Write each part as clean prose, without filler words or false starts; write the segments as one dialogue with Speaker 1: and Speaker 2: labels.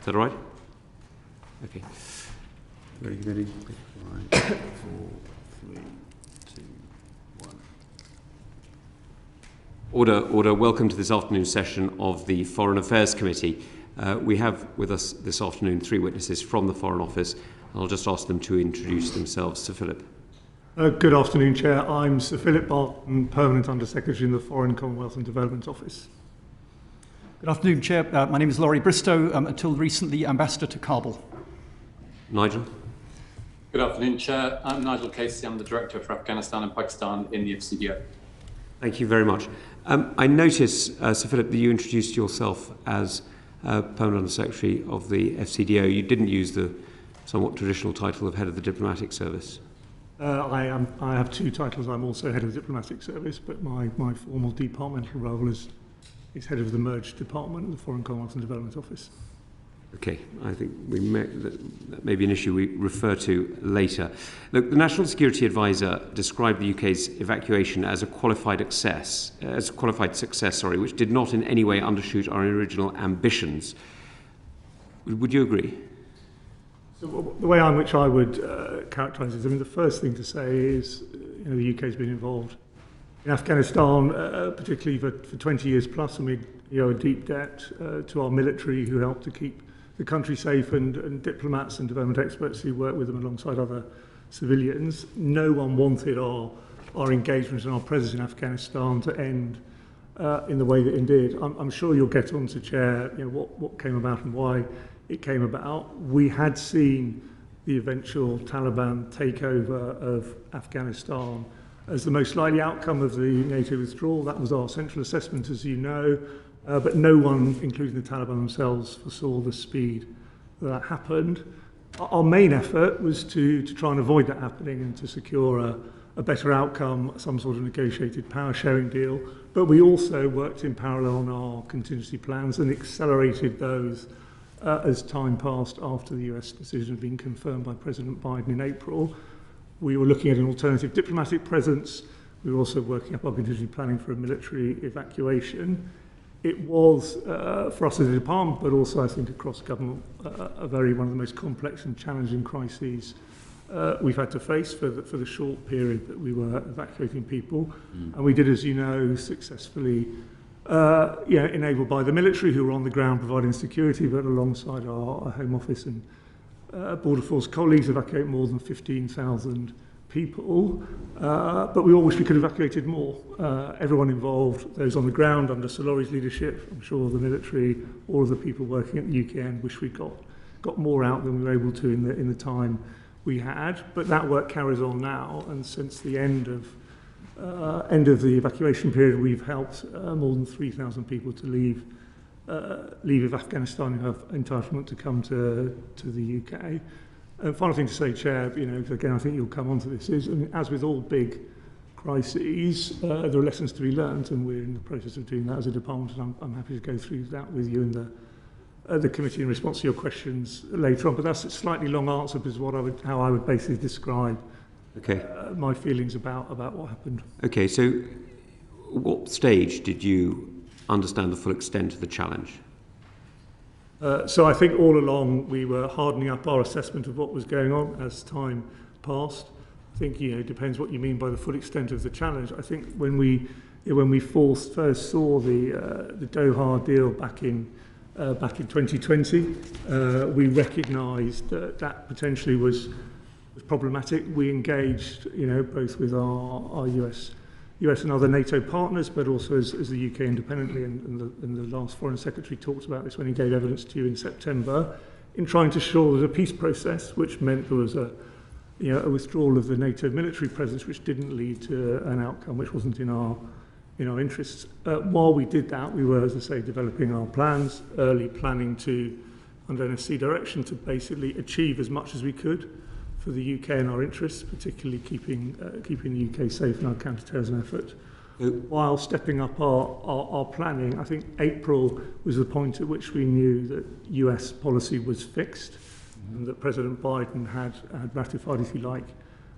Speaker 1: that all right? Okay.
Speaker 2: Ready? 5, 4, 3, 2, 1.
Speaker 1: Order. Welcome to this afternoon's session of the Foreign Affairs Committee. We have with us this afternoon 3 witnesses from the Foreign Office. I'll just ask them to introduce themselves. Sir Philip.
Speaker 3: Good afternoon, Chair. I'm Sir Philip Barton, Permanent Under-Secretary in the Foreign, Commonwealth and Development Office.
Speaker 4: Good afternoon, Chair. My name is Laurie Bristow, until recently Ambassador to Kabul.
Speaker 1: Nigel.
Speaker 5: Good afternoon, Chair. I'm Nigel Casey. I'm the Director for Afghanistan and Pakistan in the FCDO.
Speaker 1: Thank you very much. I notice, Sir Philip, that you introduced yourself as Permanent Under-Secretary of the FCDO. You didn't use the somewhat traditional title of Head of the Diplomatic Service.
Speaker 3: I have 2 titles. I'm also Head of the Diplomatic Service, but my formal departmental role is Head of the merged department of the Foreign, Commonwealth and Development Office.
Speaker 1: Okay, I think that may be an issue we refer to later. Look, the National Security Advisor described the UK's evacuation as a qualified success, which did not in any way undershoot our original ambitions. Would you agree?
Speaker 3: So the way in which I would characterise it, I mean, the first thing to say is, the UK has been involved in Afghanistan, particularly for 20 years plus, and we owe a deep debt to our military who helped to keep the country safe, and diplomats and development experts who work with them alongside other civilians. No one wanted our engagement and our presence in Afghanistan to end in the way that it did. I'm sure you'll get on to, Chair, what came about and why it came about. We had seen the eventual Taliban takeover of Afghanistan as the most likely outcome of the NATO withdrawal. That was our central assessment, as you know. But no one, including the Taliban themselves, foresaw the speed that happened. Our main effort was to try and avoid that happening and to secure a better outcome, some sort of negotiated power-sharing deal. But we also worked in parallel on our contingency plans and accelerated those as time passed after the US decision had been confirmed by President Biden in April. We were looking at an alternative diplomatic presence. We were also working up our contingency planning for a military evacuation. It was, for us as a department, but also I think across government, one of the most complex and challenging crises we've had to face for the short period that we were evacuating people. And we did, as you know, successfully, enabled by the military who were on the ground providing security, but alongside our Home Office and Border Force colleagues, evacuate more than 15,000 people, but we all wish we could have evacuated more. Everyone involved, those on the ground under Sir Laurie's leadership, I'm sure the military, all of the people working at the UKN wish we got more out than we were able to in the time we had. But that work carries on now, and since the end of the evacuation period, we've helped more than 3,000 people to leave Afghanistan who have entitlement to come to the UK. Final thing to say, Chair, again, I think you'll come on to this, is, as with all big crises, there are lessons to be learned, and we're in the process of doing that as a department, and I'm happy to go through that with you in the committee in response to your questions later on. But that's a slightly long answer, because how I would basically describe my feelings about what happened.
Speaker 1: Okay, so what stage did you understand the full extent of the challenge?
Speaker 3: So I think all along we were hardening up our assessment of what was going on as time passed. I think it depends what you mean by the full extent of the challenge. I think when we first saw the Doha deal back in 2020, we recognised that potentially was problematic. We engaged, both with our US and other NATO partners, but also as the UK independently, and the last Foreign Secretary talked about this when he gave evidence to you in September, in trying to show there was a peace process, which meant there was a withdrawal of the NATO military presence, which didn't lead to an outcome which wasn't in our interests. While we did that, we were, as I say, developing our plans, early planning under NSC direction, to basically achieve as much as we could for the UK and our interests, particularly keeping the UK safe in our counter-terrorism effort. While stepping up our planning, I think April was the point at which we knew that US policy was fixed, and that President Biden had ratified, if you like,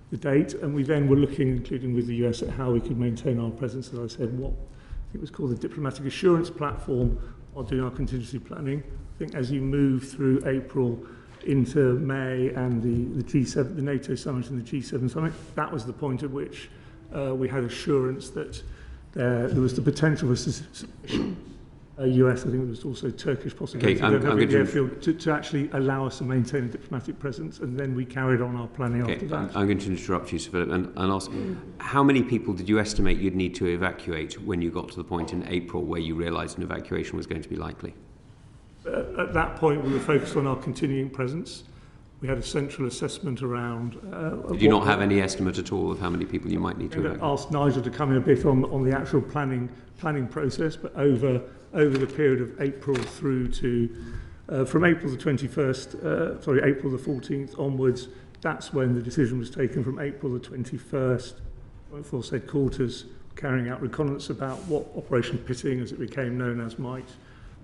Speaker 3: the date. And we then were looking, including with the US, at how we could maintain our presence, as I said, what I think was called the Diplomatic Assurance Platform, are doing our contingency planning. I think as you move through April into May and the G7, the NATO summit and the G7 summit, that was the point at which we had assurance that there was the potential for sufficient US, I think there was also Turkish possibility
Speaker 1: I'm going
Speaker 3: the airfield to actually allow us to maintain a diplomatic presence, and then we carried on our planning after that.
Speaker 1: I'm going to interrupt you, Sir Philip, and ask, how many people did you estimate you'd need to evacuate when you got to the point in April where you realised an evacuation was going to be likely?
Speaker 3: At that point, we were focused on our continuing presence. We had a central assessment around...
Speaker 1: Did you not have any estimate at all of how many people you might need to evacuate?
Speaker 3: I asked Nigel to come in a bit on the actual planning process, but over the period of April through to... from April the 21st, April the 14th onwards, that's when the decision was taken from April the 21st, Force Headquarters carrying out reconnaissance about what Operation Pitting, as it became known as, might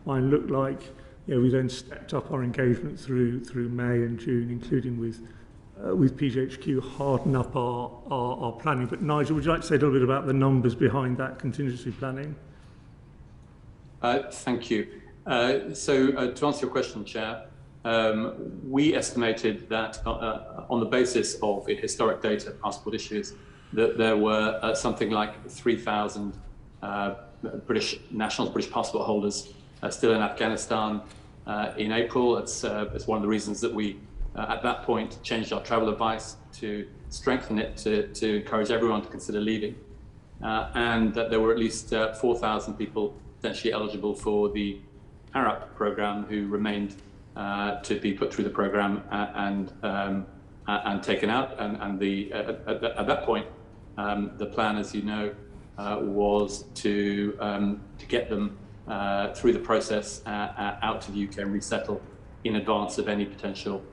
Speaker 3: look like. We then stepped up our engagement through May and June, including with PGHQ, harden up our planning. But Nigel, would you like to say a little bit about the numbers behind that contingency planning?
Speaker 5: Thank you. So to answer your question, Chair, we estimated that on the basis of historic data, passport issues, that there were something like 3,000 British nationals, British passport holders still in Afghanistan in April. It's one of the reasons that we, at that point, changed our travel advice to strengthen it to encourage everyone to consider leaving, and that there were at least 4,000 people potentially eligible for the ARAP program who remained to be put through the program and taken out. And at that point, the plan, as you know, was to get them through the process out to the UK and resettle in advance of any potential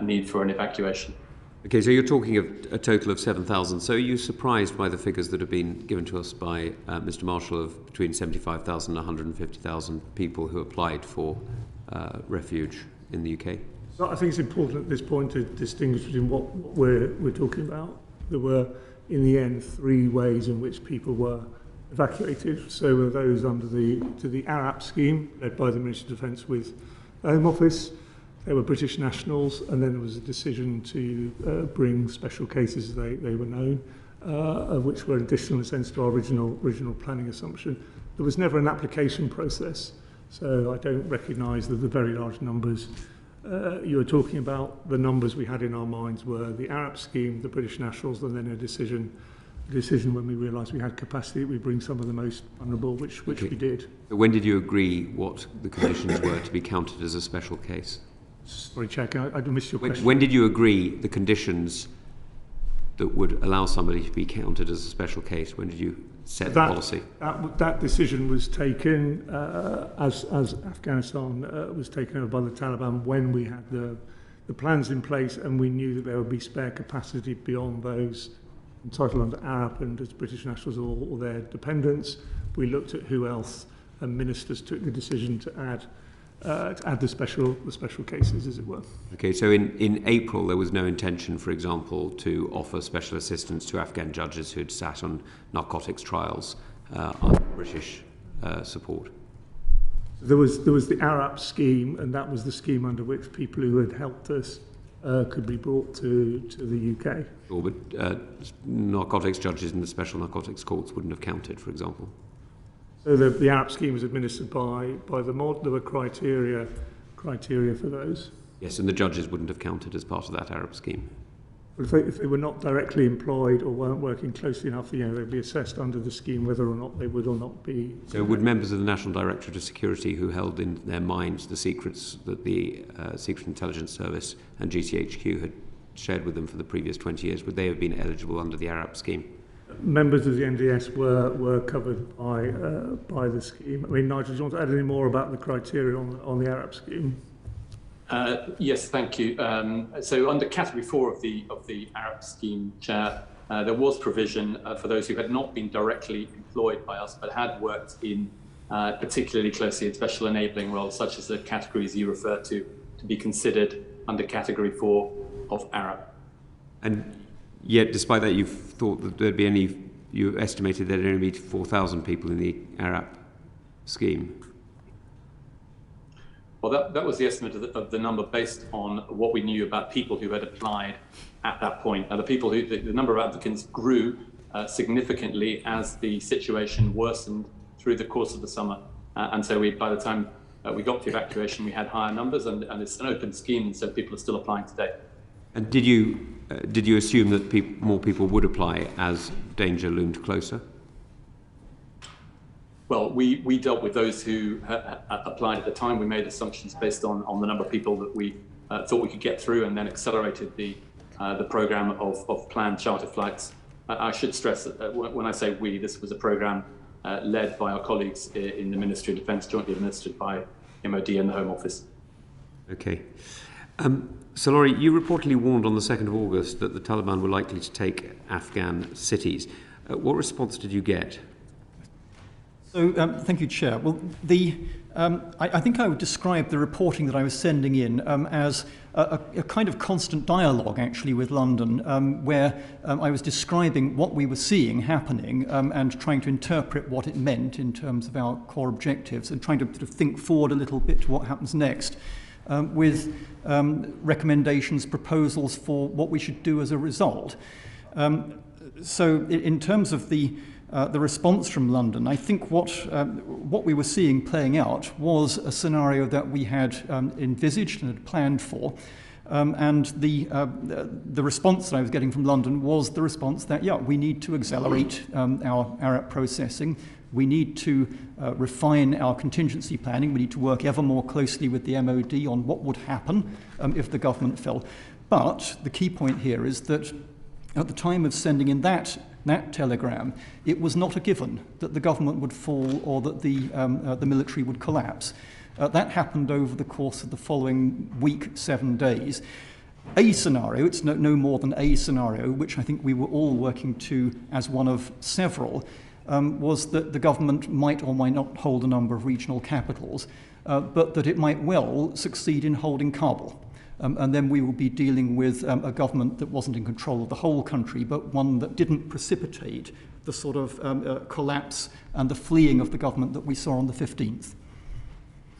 Speaker 5: need for an evacuation.
Speaker 1: Okay, so you're talking of a total of 7,000. So are you surprised by the figures that have been given to us by Mr. Marshall of between 75,000 and 150,000 people who applied for refuge in the UK?
Speaker 3: So I think it's important at this point to distinguish between what we're talking about. There were, in the end, 3 ways in which people were evacuated. So were those under the ARAP scheme, led by the Ministry of Defence with the Home Office. They were British nationals, and then there was a decision to bring special cases, they were known, of which were additional in a sense to our original planning assumption. There was never an application process, so I don't recognise that the very large numbers you were talking about. The numbers we had in our minds were the ARAP scheme, the British nationals, and then a decision when we realised we had capacity, we bring some of the most vulnerable, which we did.
Speaker 1: When did you agree what the conditions were to be counted as a special case?
Speaker 3: Sorry, Chair, I missed your question.
Speaker 1: When did you agree the conditions that would allow somebody to be counted as a special case? When did you set the policy?
Speaker 3: That decision was taken as Afghanistan was taken over by the Taliban when we had the plans in place, and we knew that there would be spare capacity beyond those entitled under ARAP and as British nationals or their dependents. We looked at who else, and ministers took the decision to add the special cases, as it were.
Speaker 1: Okay, so in April there was no intention, for example, to offer special assistance to Afghan judges who had sat on narcotics trials under British support.
Speaker 3: There was the ARAP scheme, and that was the scheme under which people who had helped us could be brought to the UK.
Speaker 1: Sure, but narcotics judges in the special narcotics courts wouldn't have counted, for example.
Speaker 3: So the ARAP scheme was administered by the MOD. There were criteria for those.
Speaker 1: Yes, and the judges wouldn't have counted as part of that ARAP scheme.
Speaker 3: But if they were not directly employed or weren't working closely enough, they'd be assessed under the scheme whether or not they would or not be.
Speaker 1: So would members of the National Directorate of Security who held in their minds the secrets that the Secret Intelligence Service and GCHQ had shared with them for the previous 20 years, would they have been eligible under the ARAP scheme?
Speaker 3: Members of the NDS were covered by the scheme. I mean, Nigel, do you want to add any more about the criteria on the ARAP scheme?
Speaker 5: Yes, thank you. So under Category 4 of the ARAP scheme, Chair, there was provision for those who had not been directly employed by us but had worked in particularly closely in special enabling roles, such as the categories you referred to be considered under Category 4 of ARAP.
Speaker 1: And yet, despite that, you've thought that there'd be you estimated there'd only be 4,000 people in the ARAP scheme.
Speaker 5: Well, that was the estimate of the number based on what we knew about people who had applied at that point. Now, the number of applicants grew significantly as the situation worsened through the course of the summer. And so by the time we got to evacuation, we had higher numbers, and it's an open scheme, so people are still applying today.
Speaker 1: And did you assume that more people would apply as danger loomed closer?
Speaker 5: Well, we dealt with those who applied at the time. We made assumptions based on the number of people that we thought we could get through, and then accelerated the program of planned charter flights. I should stress that when I say we, this was a program led by our colleagues in the Ministry of Defence, jointly administered by MOD and the Home Office.
Speaker 1: Okay. So, Laurie, you reportedly warned on the 2nd of August that the Taliban were likely to take Afghan cities. What response did you get?
Speaker 4: So, thank you, Chair. Well, I think I would describe the reporting that I was sending in as a kind of constant dialogue, actually, with London, where I was describing what we were seeing happening and trying to interpret what it meant in terms of our core objectives, and trying to sort of think forward a little bit to what happens next, with recommendations, proposals for what we should do as a result. So, in terms of the response from London, I think what we were seeing playing out was a scenario that we had envisaged and had planned for, and the response that I was getting from London was the response that, yeah, we need to accelerate our ARAP processing, we need to refine our contingency planning, we need to work ever more closely with the MOD on what would happen if the government fell. But the key point here is that at the time of sending in that telegram, it was not a given that the government would fall or that the military would collapse. That happened over the course of the following week, 7 days. A scenario, it's no more than a scenario, which I think we were all working to as one of several, was that the government might or might not hold a number of regional capitals, but that it might well succeed in holding Kabul. And then we will be dealing with a government that wasn't in control of the whole country, but one that didn't precipitate the sort of collapse and the fleeing of the government that we saw on the 15th.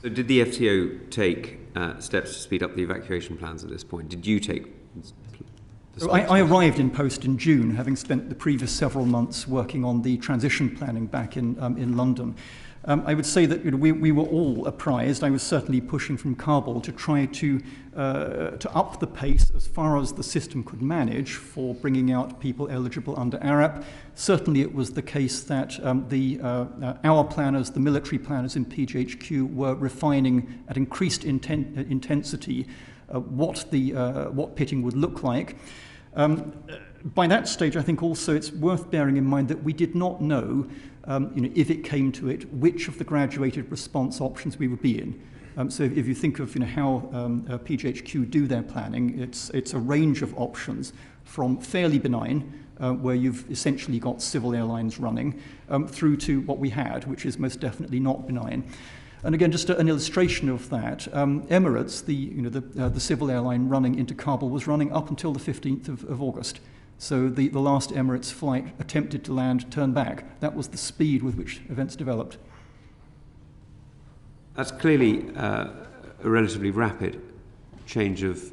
Speaker 1: So did the FCDO take steps to speed up the evacuation plans at this point? Did you take the steps?
Speaker 4: I arrived in post in June, having spent the previous several months working on the transition planning back in London. I would say that we were all apprised. I was certainly pushing from Kabul to try to up the pace as far as the system could manage for bringing out people eligible under ARAP. Certainly it was the case that our planners, the military planners in PGHQ, were refining at increased intensity what pitting would look like. By that stage, I think also it's worth bearing in mind that we did not know if it came to it, which of the graduated response options we would be in. So if you think of how PGHQ do their planning, it's a range of options from fairly benign, where you've essentially got civil airlines running, through to what we had, which is most definitely not benign. And again, just an illustration of that, Emirates, the civil airline running into Kabul, was running up until the 15th of August. So the last Emirates flight attempted to land, turned back. That was the speed with which events developed.
Speaker 1: That's clearly a relatively rapid change of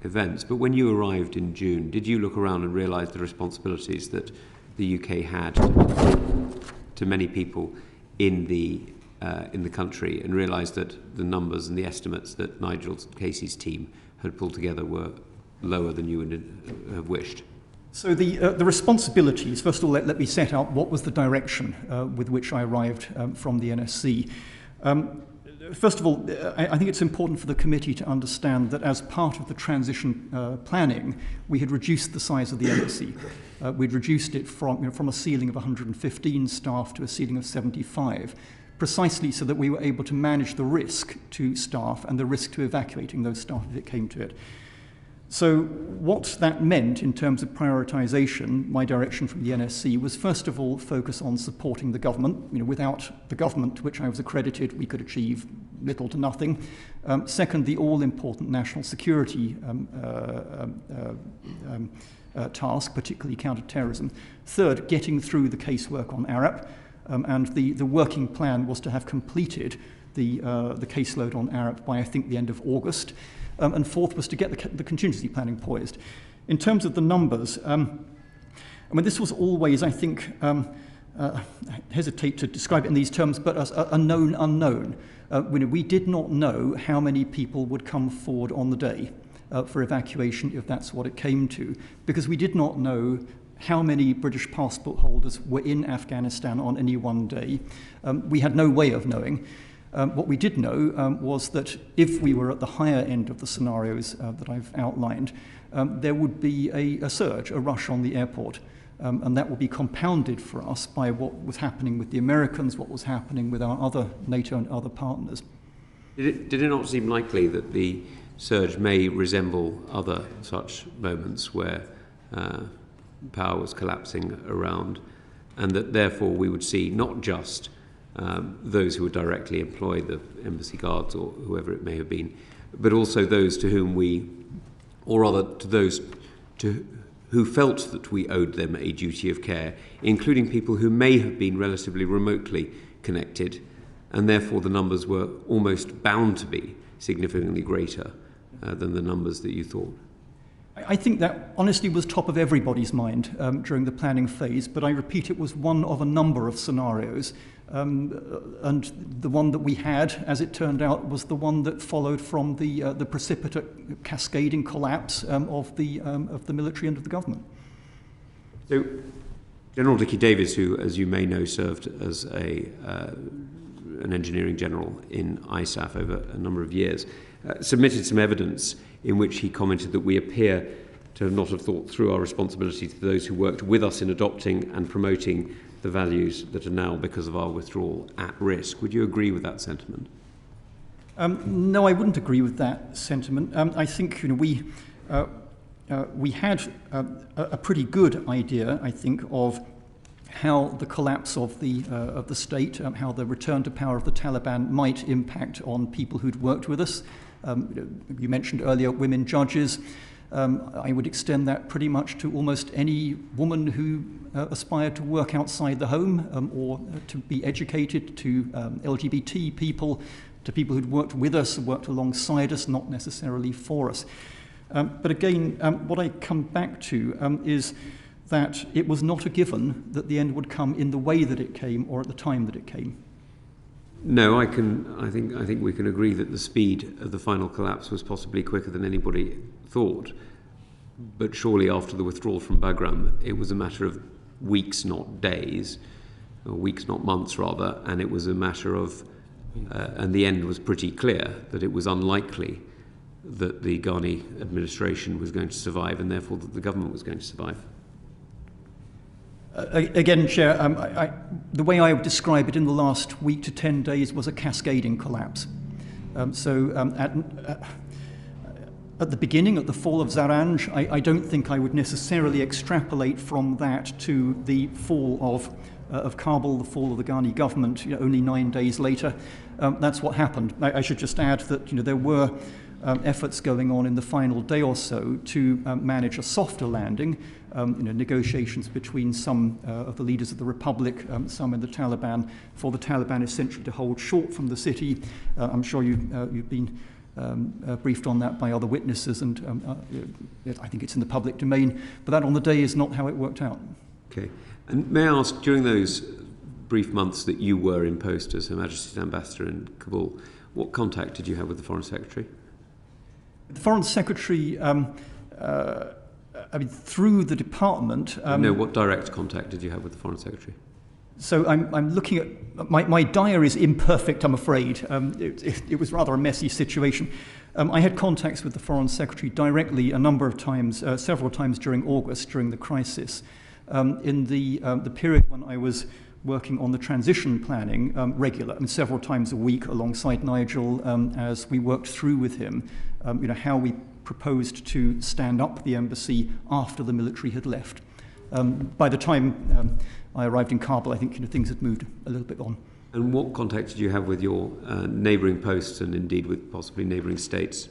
Speaker 1: events. But when you arrived in June, did you look around and realise the responsibilities that the UK had to many people in the country, and realise that the numbers and the estimates that Nigel's and Casey's team had pulled together were lower than you would have wished?
Speaker 4: So the responsibilities, first of all, let me set out what was the direction with which I arrived from the NSC. First of all, I think it's important for the committee to understand that as part of the transition planning, we had reduced the size of the NSC. We'd reduced it from a ceiling of 115 staff to a ceiling of 75, precisely so that we were able to manage the risk to staff and the risk to evacuating those staff if it came to it. So what that meant in terms of prioritisation, my direction from the NSC, was first of all focus on supporting the government. Without the government to which I was accredited, we could achieve little to nothing. Second, the all-important national security task, particularly counter-terrorism. Third, getting through the casework on ARAP, and the working plan was to have completed the caseload on Arup by, I think, the end of August. And fourth was to get the contingency planning poised. In terms of the numbers, I mean, this was always, I think, I hesitate to describe it in these terms, but as a known unknown. We did not know how many people would come forward on the day for evacuation, if that's what it came to, because we did not know how many British passport holders were in Afghanistan on any one day. We had no way of knowing. What we did know was that if we were at the higher end of the scenarios that I've outlined, there would be a surge, a rush on the airport. And that will be compounded for us by what was happening with the Americans, what was happening with our other NATO and other partners.
Speaker 1: Did it not seem likely that the surge may resemble other such moments where power was collapsing around, and that therefore we would see not just those who would directly employ the embassy guards or whoever it may have been, but also those to whom we, or rather to those who felt that we owed them a duty of care, including people who may have been relatively remotely connected, and therefore the numbers were almost bound to be significantly greater than the numbers that you thought?
Speaker 4: I think that honestly was top of everybody's mind during the planning phase, but I repeat, it was one of a number of scenarios. And the one that we had, as it turned out, was the one that followed from the precipitate cascading collapse of the military and of the government.
Speaker 1: So, General Dickie Davies, who, as you may know, served as an engineering general in ISAF over a number of years, submitted some evidence in which he commented that we appear to not have thought through our responsibility to those who worked with us in adopting and promoting the values that are now, because of our withdrawal, at risk. Would you agree with that sentiment?
Speaker 4: No, I wouldn't agree with that sentiment. I think we had a pretty good idea, I think, of how the collapse of the state, how the return to power of the Taliban might impact on people who'd worked with us. You mentioned earlier women judges. I would extend that pretty much to almost any woman who aspired to work outside the home or to be educated, to LGBT people, to people who'd worked with us, worked alongside us, not necessarily for us. But again, what I come back to is that it was not a given that the end would come in the way that it came or at the time that it came.
Speaker 1: No, I think we can agree that the speed of the final collapse was possibly quicker than anybody thought. But surely after the withdrawal from Bagram, it was a matter of weeks, not days, or weeks, not months, rather, and it was a matter of, and the end was pretty clear, that it was unlikely that the Ghani administration was going to survive, and therefore that the government was going to survive.
Speaker 4: Again, Chair, the way I would describe it in the last week to 10 days was a cascading collapse. At the beginning, at the fall of Zaranj, I don't think I would necessarily extrapolate from that to the fall of Kabul, the fall of the Ghani government, only 9 days later. That's what happened. I should just add that there were efforts going on in the final day or so to manage a softer landing, negotiations between some of the leaders of the Republic, some in the Taliban, for the Taliban essentially to hold short from the city. I'm sure you've been briefed on that by other witnesses, and I think it's in the public domain, but that on the day is not how it worked out.
Speaker 1: Okay. And may I ask, during those brief months that you were in post as Her Majesty's Ambassador in Kabul, what contact did you have with the Foreign Secretary?
Speaker 4: The Foreign Secretary, through the department...
Speaker 1: No, what direct contact did you have with the Foreign Secretary?
Speaker 4: So I'm looking at... My diary is imperfect, I'm afraid. It was rather a messy situation. I had contacts with the Foreign Secretary directly a number of times, several times during August, during the crisis. In the period when I was working on the transition planning several times a week alongside Nigel as we worked through with him, how we proposed to stand up the embassy after the military had left. By the time I arrived in Kabul, I think things had moved a little bit on.
Speaker 1: And what contact did you have with your neighbouring posts and indeed with possibly neighbouring states?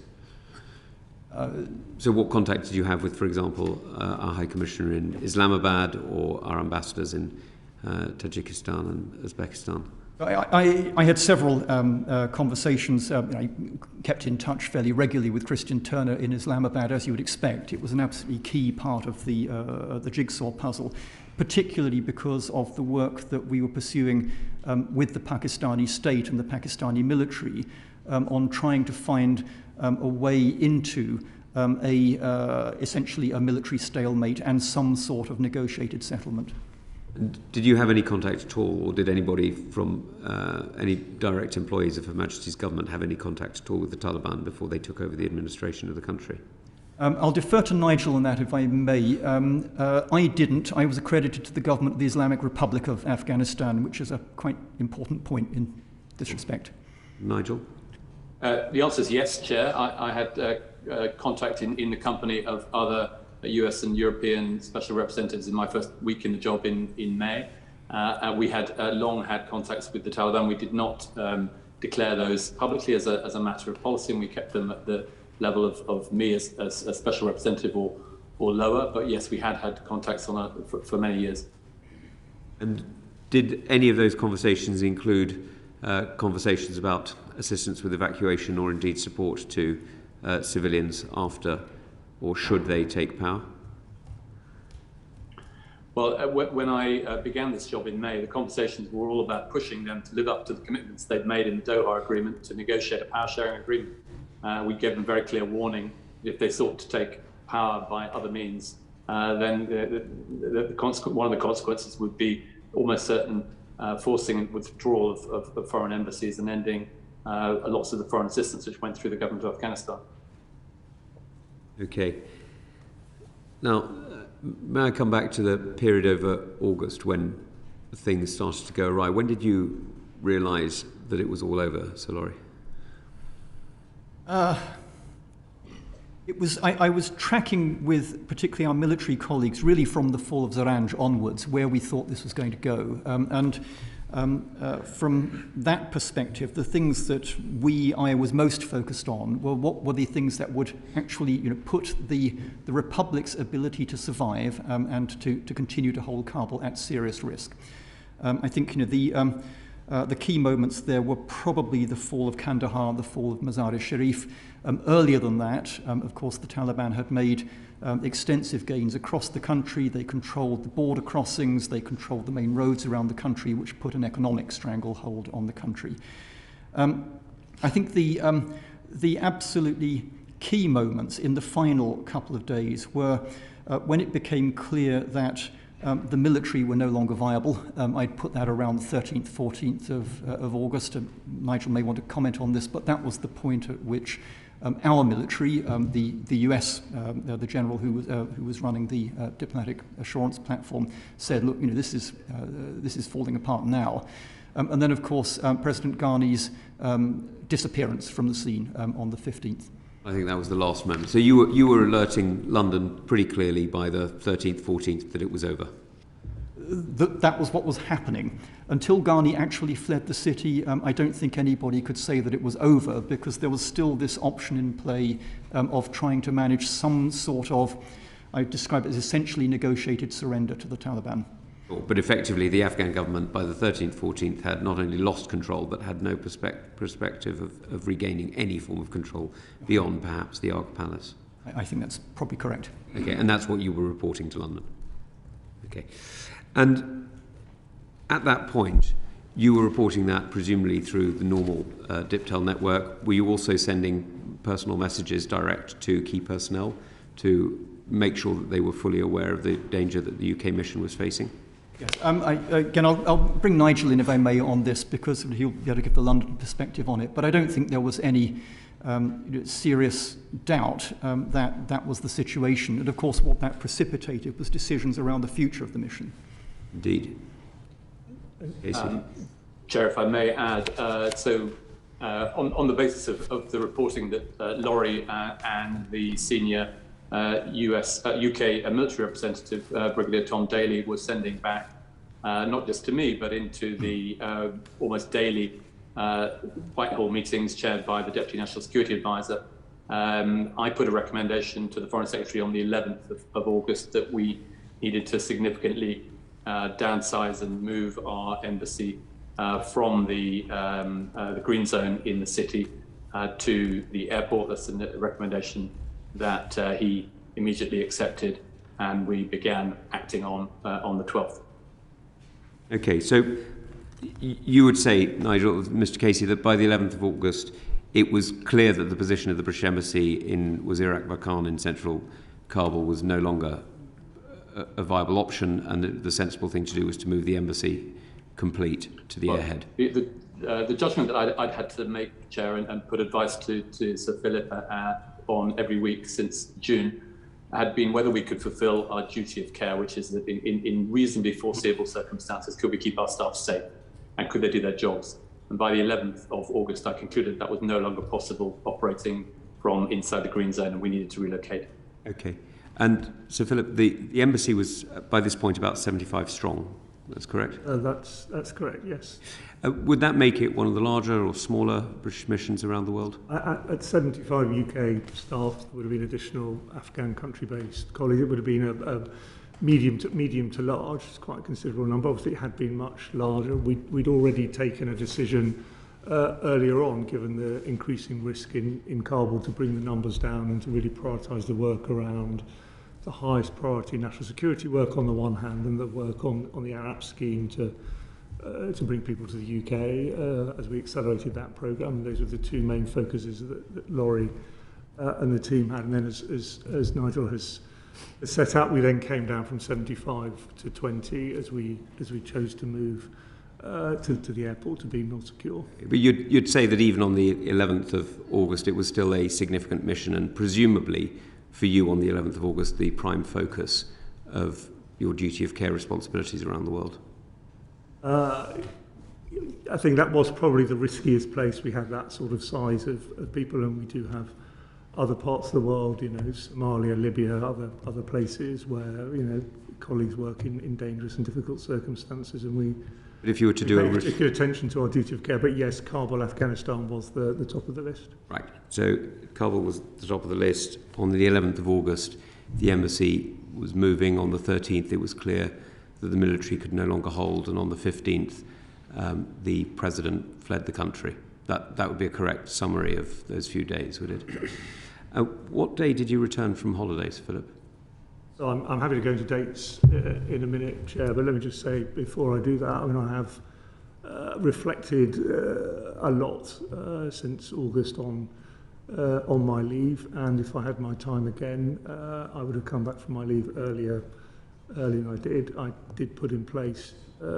Speaker 1: So what contact did you have with, for example, our High Commissioner in Islamabad or our ambassadors in Tajikistan and Uzbekistan?
Speaker 4: I had several conversations, I kept in touch fairly regularly with Christian Turner in Islamabad, as you would expect. It was an absolutely key part of the jigsaw puzzle, particularly because of the work that we were pursuing with the Pakistani state and the Pakistani military on trying to find a way into essentially a military stalemate and some sort of negotiated settlement.
Speaker 1: And did you have any contact at all, or did anybody from any direct employees of Her Majesty's government have any contact at all with the Taliban before they took over the administration of the country?
Speaker 4: I'll defer to Nigel on that, if I may. I didn't. I was accredited to the government of the Islamic Republic of Afghanistan, which is a quite important point in this respect.
Speaker 1: Nigel?
Speaker 5: The answer is yes, Chair. I had contact in the company of other US and European special representatives in my first week in the job in May. We had long had contacts with the Taliban. We did not declare those publicly as a matter of policy, and we kept them at the level of me as a special representative or lower. But yes, we had contacts for many years. And
Speaker 1: did any of those conversations include conversations about assistance with evacuation or indeed support to civilians after or should they take power?
Speaker 5: Well, when I began this job in May, the conversations were all about pushing them to live up to the commitments they'd made in the Doha Agreement to negotiate a power sharing agreement. We gave them very clear warning that if they sought to take power by other means, then one of the consequences would be almost certain forcing withdrawal of foreign embassies and ending lots of the foreign assistance which went through the government of Afghanistan.
Speaker 1: Okay. Now, may I come back to the period over August when things started to go awry? When did you realise that it was all over, Sir Laurie?
Speaker 4: I was tracking with particularly our military colleagues really from the fall of Zaranj onwards where we thought this was going to go. From that perspective, the things that I was most focused on were what were the things that would actually put the Republic's ability to survive and to continue to hold Kabul at serious risk. I think the key moments there were probably the fall of Kandahar, the fall of Mazar-e-Sharif. Earlier than that, of course, the Taliban had made extensive gains across the country. They controlled the border crossings, they controlled the main roads around the country, which put an economic stranglehold on the country. I think the absolutely key moments in the final couple of days were when it became clear that the military were no longer viable. I'd put that around the 13th, 14th of August. Nigel may want to comment on this, but that was the point at which our military, the US, the general who was running the diplomatic assurance platform, said, "Look, this is falling apart now." And then, of course, President Ghani's disappearance from the scene on the 15th.
Speaker 1: I think that was the last moment. So you were alerting London pretty clearly by the 13th, 14th that it was over.
Speaker 4: That was what was happening. Until Ghani actually fled the city, I don't think anybody could say that it was over, because there was still this option in play of trying to manage some sort of, I describe it as essentially negotiated surrender to the Taliban.
Speaker 1: But effectively, the Afghan government by the 13th, 14th had not only lost control, but had no perspective of regaining any form of control beyond perhaps the Ark Palace.
Speaker 4: I think that's probably correct.
Speaker 1: Okay, and that's what you were reporting to London. Okay. And at that point, you were reporting that presumably through the normal DIPTEL network. Were you also sending personal messages direct to key personnel to make sure that they were fully aware of the danger that the UK mission was facing?
Speaker 4: Yes. I'll bring Nigel in, if I may, on this, because he'll be able to give the London perspective on it. But I don't think there was any serious doubt that was the situation. And of course, what that precipitated was decisions around the future of the mission.
Speaker 1: Indeed.
Speaker 5: Chair, if I may add, on the basis of the reporting that Laurie and the senior UK military representative, Brigadier Tom Daly, was sending back, not just to me, but into the almost daily Whitehall meetings chaired by the Deputy National Security Advisor. I put a recommendation to the Foreign Secretary on the 11th of August that we needed to significantly downsize and move our embassy from the green zone in the city to the airport. That's the recommendation that he immediately accepted, and we began acting on the 12th.
Speaker 1: Okay, so you would say, Nigel, Mr. Casey, that by the 11th of August, it was clear that the position of the British Embassy in Wazir Akbar Khan in central Kabul was no longer a viable option, and the sensible thing to do was to move the embassy complete to the airhead.
Speaker 5: The judgment that I'd had to make, Chair, and put advice to Sir Philip on every week since June, had been whether we could fulfil our duty of care, which is that in reasonably foreseeable circumstances, could we keep our staff safe and could they do their jobs? And by the 11th of August, I concluded that was no longer possible operating from inside the green zone and we needed to relocate.
Speaker 1: Okay. And so, Philip, the embassy was, by this point, about 75 strong. That's correct?
Speaker 3: That's correct, yes.
Speaker 1: Would that make it one of the larger or smaller British missions around the world?
Speaker 3: At 75 UK staff, there would have been additional Afghan country-based colleagues. It would have been a medium to large. It's quite a considerable number. Obviously, it had been much larger. We'd already taken a decision earlier on, given the increasing risk in Kabul, to bring the numbers down and to really prioritise the work around the highest priority national security work on the one hand, and the work on the Arab scheme to bring people to the UK as we accelerated that programme. Those were the two main focuses that Laurie and the team had. And then as Nigel has set out, we then came down from 75 to 20 as we chose to move to the airport to be more secure.
Speaker 1: But you'd say that even on the 11th of August, it was still a significant mission, and presumably for you on the 11th of August, the prime focus of your duty of care responsibilities around the world?
Speaker 3: I think that was probably the riskiest place. We had that sort of size of people, and we do have other parts of the world, Somalia, Libya, other places where, colleagues work in dangerous and difficult circumstances, and we
Speaker 1: But if you were to do
Speaker 3: pay particular attention to our duty of care. But yes, Kabul, Afghanistan was the top of the list.
Speaker 1: Right. So Kabul was the top of the list. On the 11th of August, the embassy was moving. On the 13th, it was clear that the military could no longer hold. And on the 15th, the president fled the country. That would be a correct summary of those few days, would it? What day did you return from holidays, Philip?
Speaker 3: So I'm happy to go into dates in a minute, Chair, but let me just say before I do that, I have reflected a lot since August on my leave, and if I had my time again, I would have come back from my leave earlier than I did. I did put in place,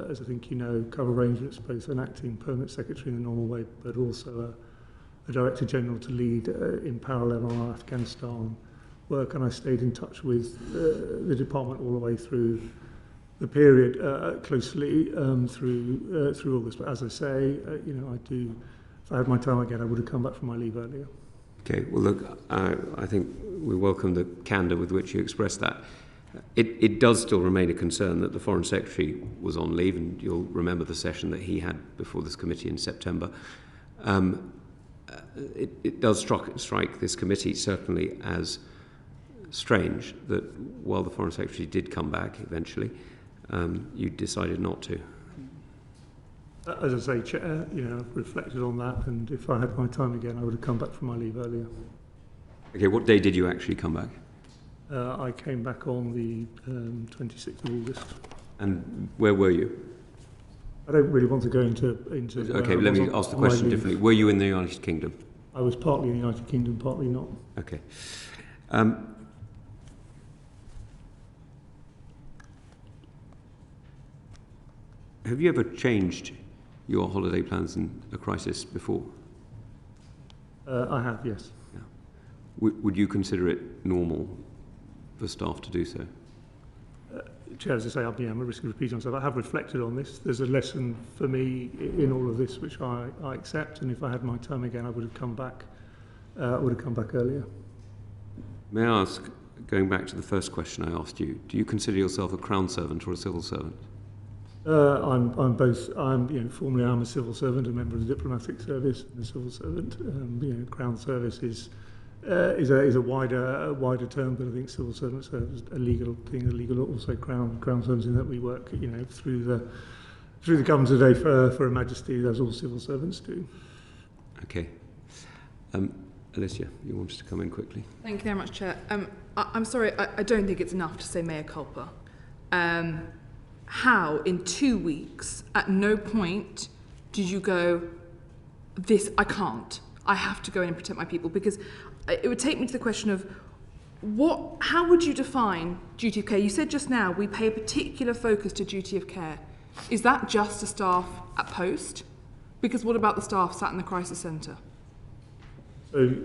Speaker 3: as I think you know, cover arrangements, both an acting permanent secretary in the normal way, but also a Director General to lead in parallel on our Afghanistan work, and I stayed in touch with the department all the way through the period closely through August. But as I say, I do. If I had my time again, I would have come back from my leave earlier.
Speaker 1: Okay. Well, look, I think we welcome the candour with which you expressed that. It does still remain a concern that the Foreign Secretary was on leave, and you'll remember the session that he had before this committee in September. It does strike this committee certainly as strange that while the Foreign Secretary did come back eventually, you decided not to.
Speaker 3: As I say, Chair, I've reflected on that, and if I had my time again, I would have come back from my leave earlier.
Speaker 1: Okay, what day did you actually come back?
Speaker 3: I came back on the 26th of August.
Speaker 1: And where were you?
Speaker 3: I don't really want to go into
Speaker 1: Okay, let me ask the question differently. Were you in the United Kingdom?
Speaker 3: I was partly in the United Kingdom, partly not.
Speaker 1: Okay. Have you ever changed your holiday plans in a crisis before?
Speaker 3: I have, yes.
Speaker 1: Yeah. Would you consider it normal for staff to do so?
Speaker 3: Chair, as I say, I'm at risk of repeating myself. I have reflected on this. There's a lesson for me in all of this, which I accept. And if I had my time again, I would have come back. Earlier. May
Speaker 1: I ask, going back to the first question I asked you, do you consider yourself a Crown servant or a civil servant?
Speaker 3: I'm both. Formally I'm a civil servant, a member of the diplomatic service, and a civil servant. Crown service is a wider term, but I think civil servants is a legal thing. Also, crown servants in that we work, through through the government today for Her Majesty, as all civil servants do.
Speaker 1: Okay. Alicia, you wanted to come in quickly.
Speaker 6: Thank you very much, Chair. I'm sorry, I don't think it's enough to say mea culpa. How, in 2 weeks, at no point did you go, I can't. I have to go in and protect my people? Because it would take me to the question of, how would you define duty of care? You said just now, we pay a particular focus to duty of care. Is that just the staff at post? Because what about the staff sat in the crisis centre?
Speaker 3: So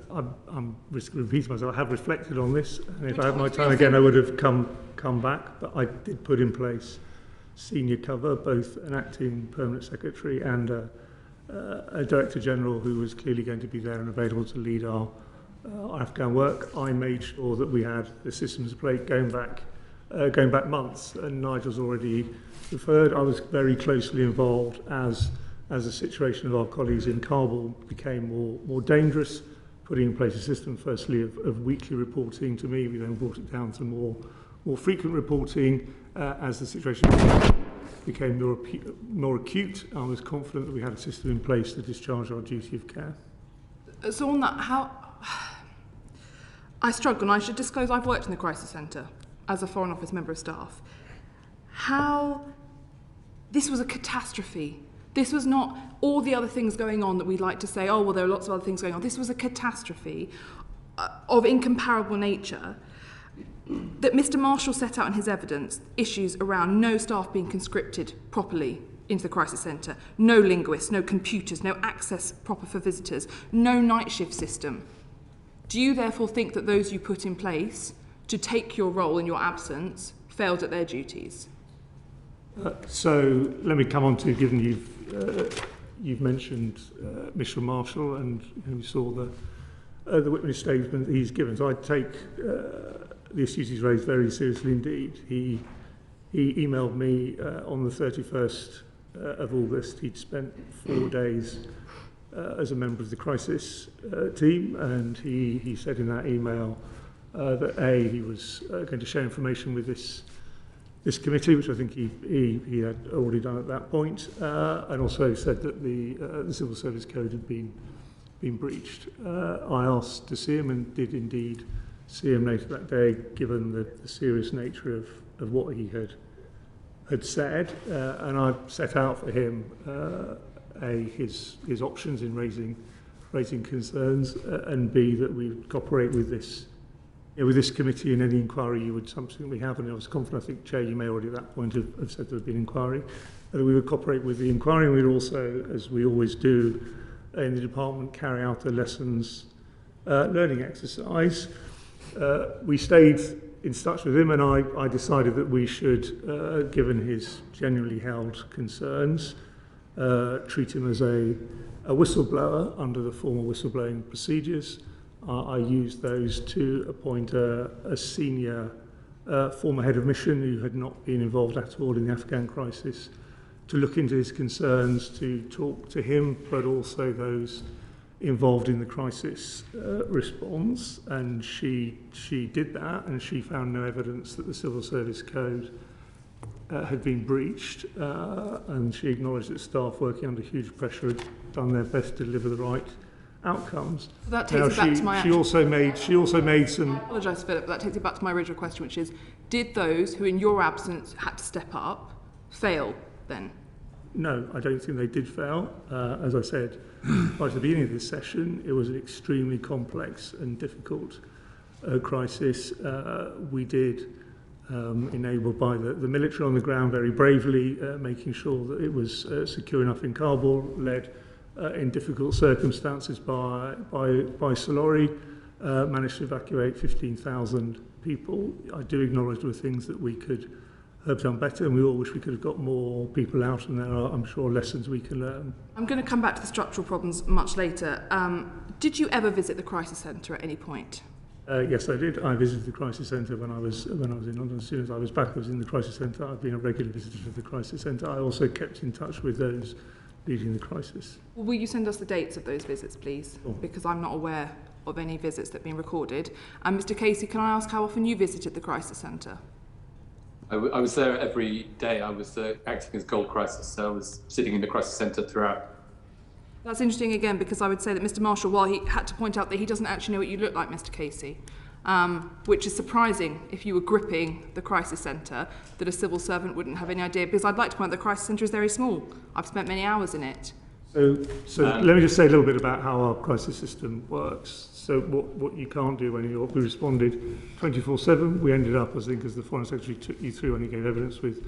Speaker 3: I'm risking repeating myself. I have reflected on this, and if I had my time again, I would have come back. But I did put in place senior cover, both an acting permanent secretary and a director general who was clearly going to be there and available to lead our Afghan work. I made sure that we had the systems in place going back months, and Nigel's already referred. I was very closely involved as the situation of our colleagues in Kabul became more dangerous, putting in place a system firstly of weekly reporting to me. We then brought it down to more frequent reporting as the situation became more acute. I was confident that we had a system in place to discharge our duty of care.
Speaker 6: So on that, how I struggle, and I should disclose I've worked in the crisis centre as a Foreign Office member of staff. How this was a catastrophe. This was not all the other things going on that we'd like to say, oh, well, there are lots of other things going on. This was a catastrophe of incomparable nature that Mr. Marshall set out in his evidence, issues around no staff being conscripted properly into the crisis centre, no linguists, no computers, no access proper for visitors, no night shift system. Do you therefore think that those you put in place to take your role in your absence failed at their duties?
Speaker 3: So let me come on to, given you've mentioned Mr. Marshall, and we saw the witness statement that he's given. So I take the issues he's raised very seriously indeed. He emailed me on the 31st of August. He'd spent 4 days as a member of the crisis team, and he said in that email that he was going to share information with this committee, which I think he had already done at that point, and also said that the Civil Service Code had been breached. I asked to see him and did indeed see him later that day, given the serious nature of what he had said, and I set out for him his options in raising concerns, and B, that we would cooperate with this committee in any inquiry you would subsequently have. And I was confident, I think, Chair, you may already at that point have said there had been inquiry, that we would cooperate with the inquiry, and we'd also, as we always do in the department, carry out a lessons learning exercise. We stayed in touch with him, and I decided that we should, given his genuinely held concerns, treat him as a whistleblower under the formal whistleblowing procedures. I used those to appoint a senior former head of mission who had not been involved at all in the Afghan crisis to look into his concerns, to talk to him, but also those involved in the crisis response. And she did that, and she found no evidence that the Civil Service Code had been breached, and she acknowledged that staff working under huge pressure had done their best to deliver the right outcomes.
Speaker 6: So that takes back to my
Speaker 3: she also made some.
Speaker 6: I apologise, Philip, but that takes it back to my original question, which is, did those who in your absence had to step up fail then?
Speaker 3: No, I don't think they did fail. As I said right at the beginning of this session, it was an extremely complex and difficult crisis. We did, enabled by the military on the ground very bravely, making sure that it was secure enough in Kabul, led in difficult circumstances by Solori, managed to evacuate 15,000 people. I do acknowledge there were things that we could have done better, and we all wish we could have got more people out, and there are, I'm sure, lessons we can learn. I'm
Speaker 6: going to come back to the structural problems much later. Did you ever visit the crisis centre at any point?
Speaker 3: Yes, I did. I visited the crisis centre when I was in London. As soon as I was back, I was in the crisis centre. I've been a regular visitor to the crisis centre. I also kept in touch with those leading the crisis.
Speaker 6: Well, will you send us the dates of those visits, please?
Speaker 3: Sure.
Speaker 6: Because I'm not aware of any visits that have been recorded. And Mr. Casey, can I ask how often you visited the crisis centre?
Speaker 5: I was there every day. I was acting as Gold Crisis, so I was sitting in the crisis centre throughout.
Speaker 6: That's interesting again, because I would say that Mr. Marshall, while he had to point out that he doesn't actually know what you look like, Mr. Casey, which is surprising if you were gripping the crisis centre, that a civil servant wouldn't have any idea, because I'd like to point out the crisis centre is very small. I've spent many hours in it.
Speaker 3: So let me just say a little bit about how our crisis system works. So what you can't do when we responded 24/7. We ended up, I think, as the Foreign Secretary took you through when he gave evidence, with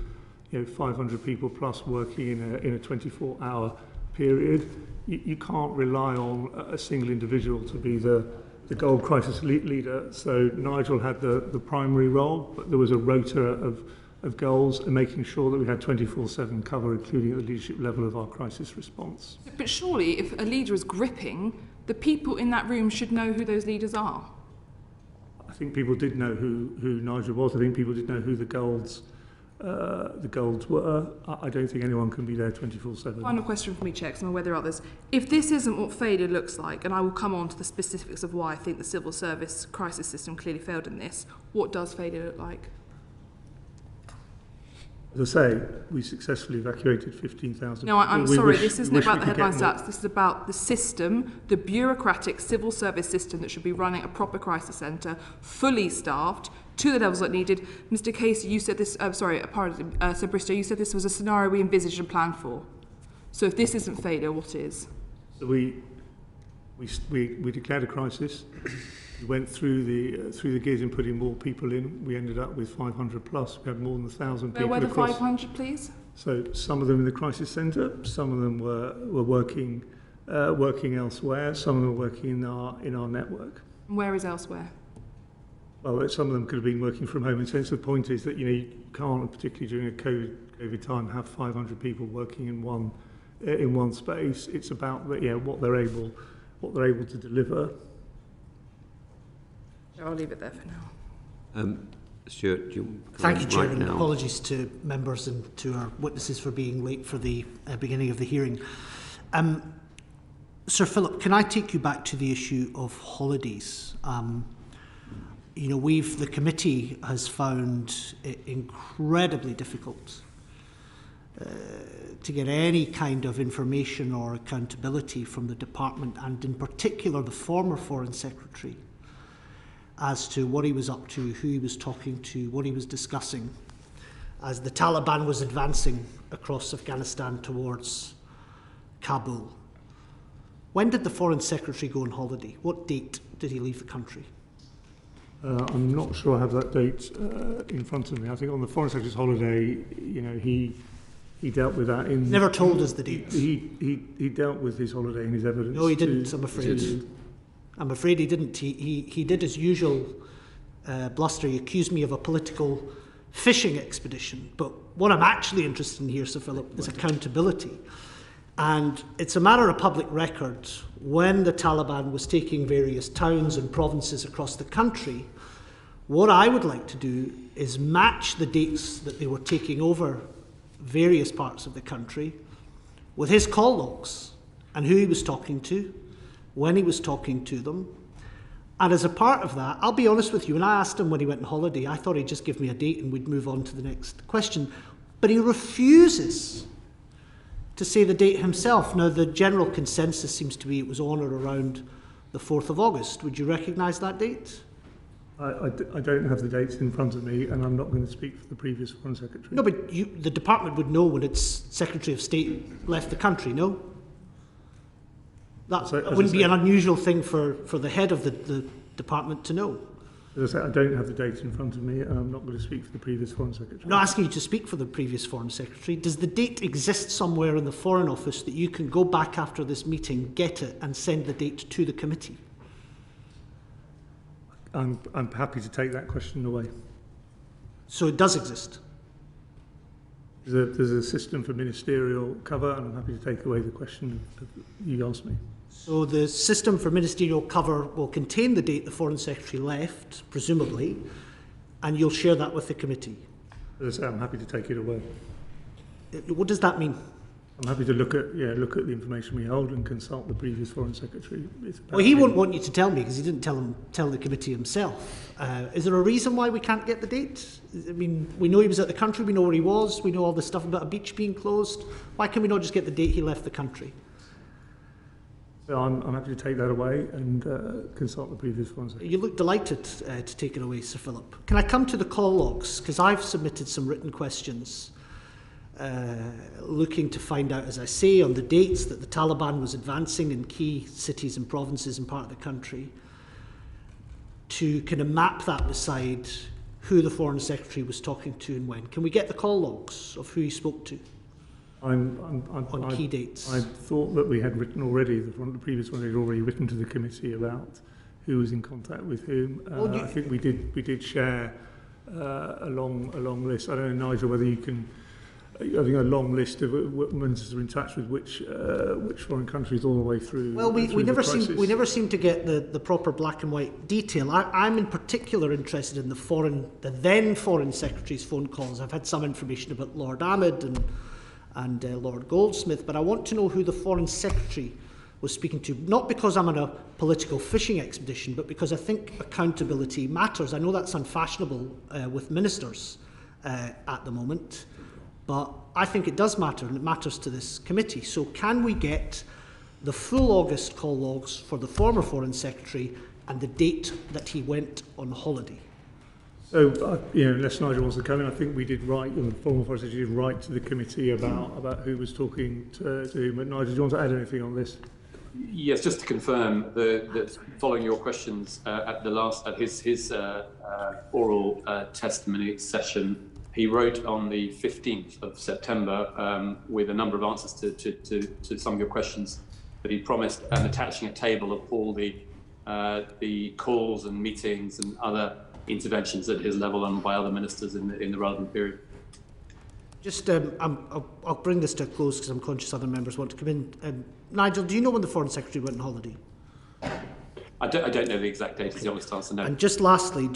Speaker 3: 500 people plus working in a 24-hour period. You can't rely on a single individual to be the gold crisis leader. So Nigel had the primary role, but there was a rota of goals and making sure that we had 24/7 cover, including at the leadership level of our crisis response.
Speaker 6: But surely, if a leader is gripping, the people in that room should know who those leaders are.
Speaker 3: I think people did know who Nigel was. I think people did know who the golds were. I don't think anyone can be there 24/7.
Speaker 6: Final question for me, Chair, because I'm aware there are others. If this isn't what failure looks like, and I will come on to the specifics of why I think the civil service crisis system clearly failed in this, what does failure look like?
Speaker 3: As I say, we successfully evacuated 15,000
Speaker 6: No, I'm
Speaker 3: people.
Speaker 6: sorry, this isn't about the headline stats. This is about the system, the bureaucratic civil service system that should be running a proper crisis centre, fully staffed, to the levels that needed. Mr. Casey, you said this, Sir Bristow, you said this was a scenario we envisaged and planned for. So if this isn't failure, what is?
Speaker 3: So we declared a crisis. We went through the gears in putting more people in. We ended up with 500 plus. We had more than 1,000 people.
Speaker 6: Where were the
Speaker 3: across.
Speaker 6: 500, please?
Speaker 3: So some of them in the crisis centre, some of them were working elsewhere, some of them were working in our network.
Speaker 6: And where is elsewhere?
Speaker 3: Well, some of them could have been working from home. And so the point is that you can't, particularly during a COVID time, have 500 people working in one space. It's about what they're able to deliver.
Speaker 6: I'll leave it there for now.
Speaker 1: Stuart, do you
Speaker 7: Thank you, Chair,
Speaker 1: right
Speaker 7: and
Speaker 1: now?
Speaker 7: apologies to members and to our witnesses for being late for the beginning of the hearing. Sir Philip, can I take you back to the issue of holidays? The committee has found it incredibly difficult to get any kind of information or accountability from the department, and in particular the former Foreign Secretary, as to what he was up to, who he was talking to, what he was discussing, as the Taliban was advancing across Afghanistan towards Kabul. When did the Foreign Secretary go on holiday? What date did he leave the country?
Speaker 3: I'm not sure I have that date in front of me. I think on the Foreign Secretary's holiday, he dealt with that in...
Speaker 7: Never told us the date.
Speaker 3: He dealt with his holiday in his evidence.
Speaker 7: No, he didn't, I'm afraid. I'm afraid he didn't. He did his usual bluster. He accused me of a political fishing expedition. But what I'm actually interested in here, Sir Philip, is accountability. And it's a matter of public record. When the Taliban was taking various towns and provinces across the country, what I would like to do is match the dates that they were taking over various parts of the country with his call logs and who he was talking to, when he was talking to them. And as a part of that, I'll be honest with you, when I asked him when he went on holiday, I thought he'd just give me a date and we'd move on to the next question. But he refuses to say the date himself. Now, the general consensus seems to be it was on or around the 4th of August. Would you recognise that date?
Speaker 3: I don't have the dates in front of me, and I'm not going to speak for the previous Foreign Secretary.
Speaker 7: No, but the department would know when its Secretary of State left the country, no? That wouldn't be an unusual thing for the head of the department to know.
Speaker 3: As I say, I don't have the dates in front of me, and I'm not going to speak for the previous Foreign Secretary.
Speaker 7: I'm not asking you to speak for the previous Foreign Secretary. Does the date exist somewhere in the Foreign Office that you can go back after this meeting, get it, and send the date to the committee?
Speaker 3: I'm happy to take that question away.
Speaker 7: So it does exist?
Speaker 3: There's a system for ministerial cover, and I'm happy to take away the question you asked me.
Speaker 7: So the system for ministerial cover will contain the date the Foreign Secretary left, presumably, and you'll share that with the committee?
Speaker 3: As I say, I'm happy to take it away.
Speaker 7: What does that mean?
Speaker 3: I'm happy to look at the information we hold and consult the previous Foreign Secretary.
Speaker 7: Well, he won't want you to tell me because he didn't tell the committee himself. Is there a reason why we can't get the date? I mean, we know he was at the country, we know where he was, we know all this stuff about a beach being closed. Why can we not just get the date he left the country?
Speaker 3: So I'm happy to take that away and consult the previous Foreign Secretary.
Speaker 7: You look delighted to take it away, Sir Philip. Can I come to the call logs? Because I've submitted some written questions looking to find out, as I say, on the dates that the Taliban was advancing in key cities and provinces and part of the country, to kind of map that beside who the Foreign Secretary was talking to and when. Can we get the call logs of who he spoke to on key dates?
Speaker 3: I thought that we had written already, the previous one had already written to the committee about who was in contact with whom. I think we did share a long list. I don't know, Nigel, whether you can. I think a long list of ministers are in touch with which foreign countries all the way through.
Speaker 7: Well, we never seem to get the proper black and white detail. I'm in particular interested in the then Foreign Secretary's phone calls. I've had some information about Lord Ahmed and Lord Goldsmith, but I want to know who the Foreign Secretary was speaking to. Not because I'm on a political fishing expedition, but because I think accountability matters. I know that's unfashionable with ministers at the moment. But I think it does matter, and it matters to this committee. So can we get the full August call logs for the former Foreign Secretary and the date that he went on holiday?
Speaker 3: So, unless Nigel wants to come in, I think we did write, the former Foreign Secretary did write to the committee about who was talking to whom. But Nigel, do you want to add anything on this?
Speaker 5: Yes, just to confirm that following your questions at his oral testimony session, he wrote on the 15th of September with a number of answers to some of your questions that he promised, and attaching a table of all the calls and meetings and other interventions at his level and by other ministers in the relevant period.
Speaker 7: Just, I'll bring this to a close because I'm conscious other members want to come in. Nigel, do you know when the Foreign Secretary went on holiday?
Speaker 5: I don't know the exact date, is the honest answer, no.
Speaker 7: And just lastly,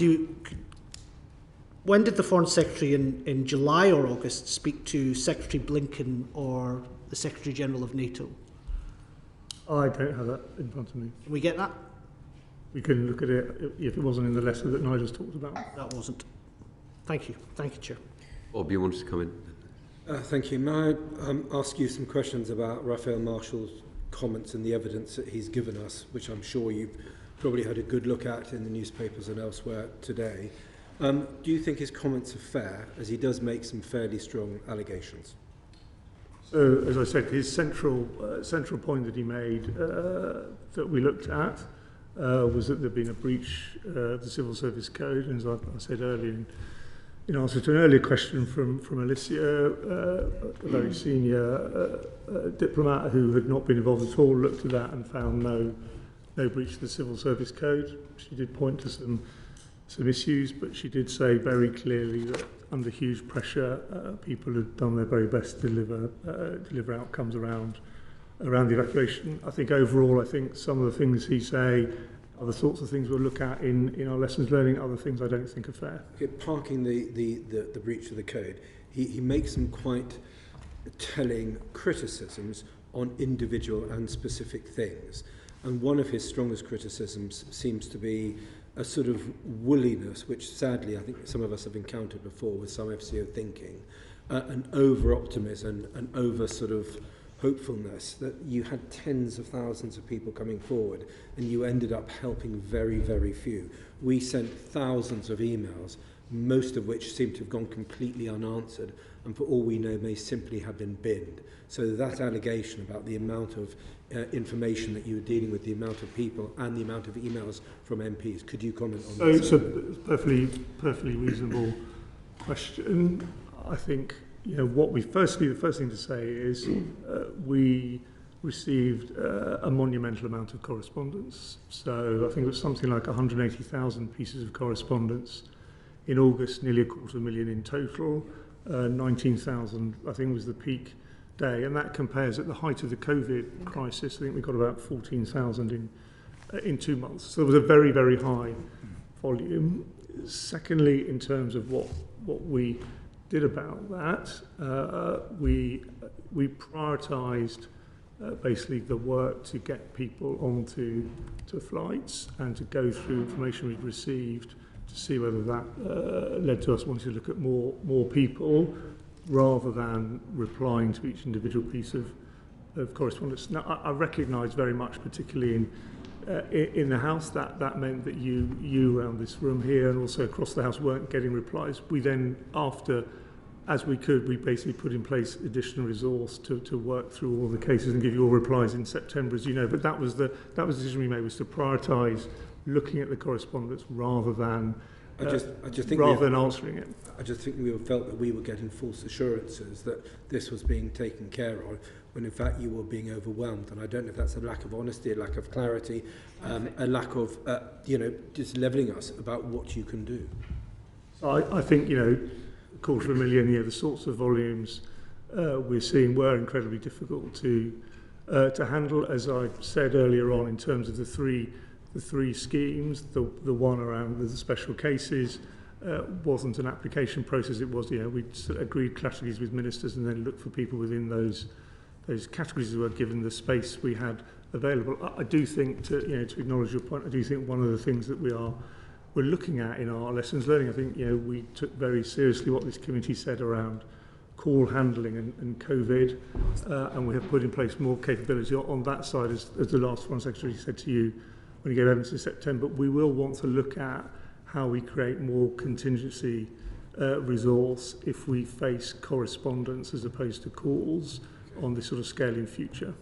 Speaker 7: when did the Foreign Secretary in July or August speak to Secretary Blinken or the Secretary General of NATO?
Speaker 3: I don't have that in front of me.
Speaker 7: Can we get that?
Speaker 3: We can look at it if it wasn't in the letter that Nigel's talked about.
Speaker 7: That wasn't. Thank you. Thank you, Chair.
Speaker 1: Bob, you wanted to come in?
Speaker 2: Thank you. May I ask you some questions about Raphael Marshall's comments and the evidence that he's given us, which I'm sure you've probably had a good look at in the newspapers and elsewhere today. Do you think his comments are fair, as he does make some fairly strong allegations?
Speaker 3: So, as I said, his central point that he made that we looked at was that there had been a breach of the Civil Service Code, and as I said earlier, in answer to an earlier question from Alicia, a very senior diplomat who had not been involved at all looked at that and found no breach of the Civil Service Code. She did point to some issues, but she did say very clearly that under huge pressure, people had done their very best to deliver outcomes around the evacuation. I think overall, some of the things he say are the sorts of things we'll look at in our lessons learning. Other things I don't think are fair.
Speaker 2: Okay, parking the breach of the code, he makes some quite telling criticisms on individual and specific things. And one of his strongest criticisms seems to be a sort of woolliness, which sadly I think some of us have encountered before with some FCO thinking, an over-optimism, an over sort of hopefulness that you had tens of thousands of people coming forward and you ended up helping very, very few. We sent thousands of emails, most of which seem to have gone completely unanswered, and for all we know may simply have been binned. So that allegation about the amount of information that you were dealing with, the amount of people and the amount of emails from MPs, could you comment on that?
Speaker 3: So it's a perfectly reasonable question. I think the first thing to say is we received a monumental amount of correspondence. So I think it was something like 180,000 pieces of correspondence in August, nearly 250,000 in total. 19,000 I think was the peak day, and that compares at the height of the COVID crisis. I think we got about 14,000 in 2 months. So it was a very, very high volume. Secondly, in terms of what we did about that. We prioritised basically the work to get people onto flights and to go through information we'd received to see whether that led to us wanting to look at more people rather than replying to each individual piece of correspondence. Now, I recognise very much, particularly in the House, that meant that you around this room here and also across the House weren't getting replies. We then, as we could, we basically put in place additional resource to work through all the cases and give you all replies in September, as you know. But that was the decision we made, was to prioritise looking at the correspondence rather than answering it.
Speaker 2: I just think we felt that we were getting false assurances that this was being taken care of, when in fact you were being overwhelmed. And I don't know if that's a lack of honesty, a lack of clarity, a lack of, just levelling us about what you can do.
Speaker 3: So I think, 250,000, the sorts of volumes we're seeing were incredibly difficult to handle. As I said earlier on, in terms of the three schemes, the one around the special cases wasn't an application process. It was, we agreed categories with ministers and then looked for people within those categories as well, given the space we had available. I do think, to acknowledge your point, I do think one of the things that we're looking at in our lessons learning, I think, we took very seriously what this committee said around call handling and COVID, and we have put in place more capability on that side, as the last Foreign Secretary said to you when he gave evidence in September. We will want to look at how we create more contingency resource if we face correspondence as opposed to calls on this sort of scale in future.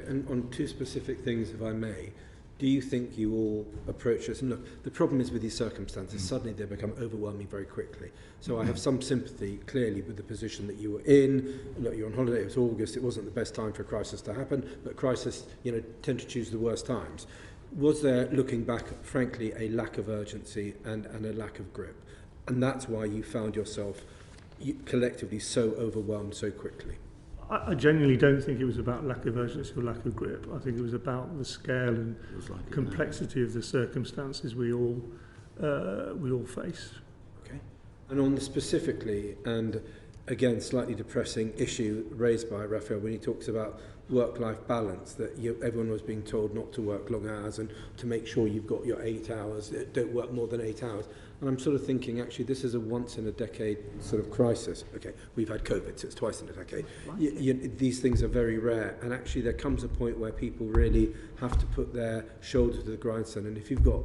Speaker 2: And on two specific things, if I may, do you think you all approach this? And look, the problem is with these circumstances, suddenly they become overwhelming very quickly. So I have some sympathy, clearly, with the position that you were in. Look, you're on holiday, it was August, it wasn't the best time for a crisis to happen, but crises, tend to choose the worst times. Was there, looking back, frankly, a lack of urgency and a lack of grip? And that's why you found yourself collectively so overwhelmed so quickly?
Speaker 3: I genuinely don't think it was about lack of urgency or lack of grip. I think it was about the scale and complexity of the circumstances we all face. Okay.
Speaker 2: And on the specifically, and again, slightly depressing issue raised by Raphael when he talks about work-life balance, that everyone was being told not to work long hours and to make sure you've got your 8 hours, don't work more than 8 hours. And I'm sort of thinking, actually, this is a once-in-a-decade sort of crisis. Okay, we've had COVID, so it's twice in a decade. These things are very rare, and actually there comes a point where people really have to put their shoulder to the grindstone. And if you've got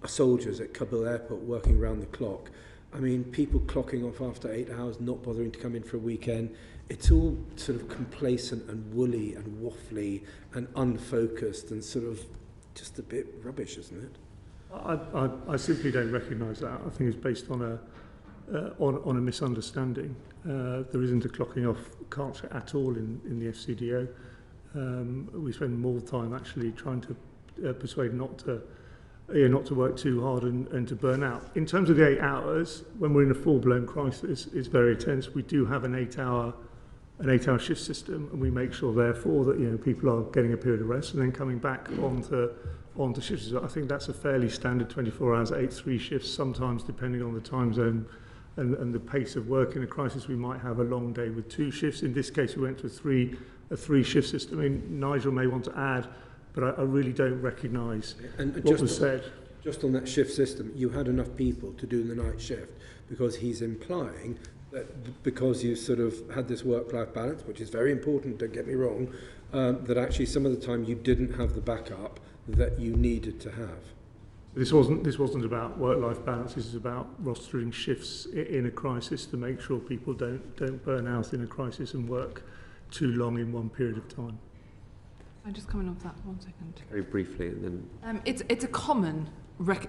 Speaker 2: soldiers at Kabul airport working around the clock, I mean, people clocking off after 8 hours, not bothering to come in for a weekend, it's all sort of complacent and woolly and waffly and unfocused and sort of just a bit rubbish, isn't it?
Speaker 3: I simply don't recognise that. I think it's based on a misunderstanding. There isn't a clocking off culture at all in the FCDO. We spend more time actually trying to persuade not to work too hard and to burn out. In terms of the 8 hours, when we're in a full-blown crisis, it's very tense. We do have an 8-hour shift system, and we make sure, therefore, that people are getting a period of rest and then coming back onto shifts. I think that's a fairly standard 24 hours, 8-3 shifts. Sometimes, depending on the time zone and the pace of work in a crisis, we might have a long day with 2 shifts. In this case, we went to a 3-shift system. I mean, Nigel may want to add, but I really don't recognise what was said.
Speaker 2: Just on that shift system, you had enough people to do the night shift, because he's implying that because you sort of had this work-life balance, which is very important, don't get me wrong, that actually some of the time you didn't have the backup that you needed to have.
Speaker 3: This wasn't about work-life balance. This is about rostering shifts in a crisis to make sure people don't burn out in a crisis and work too long in one period of time.
Speaker 6: I'm just coming off that 1 second.
Speaker 1: Very briefly, and then
Speaker 6: it's a common.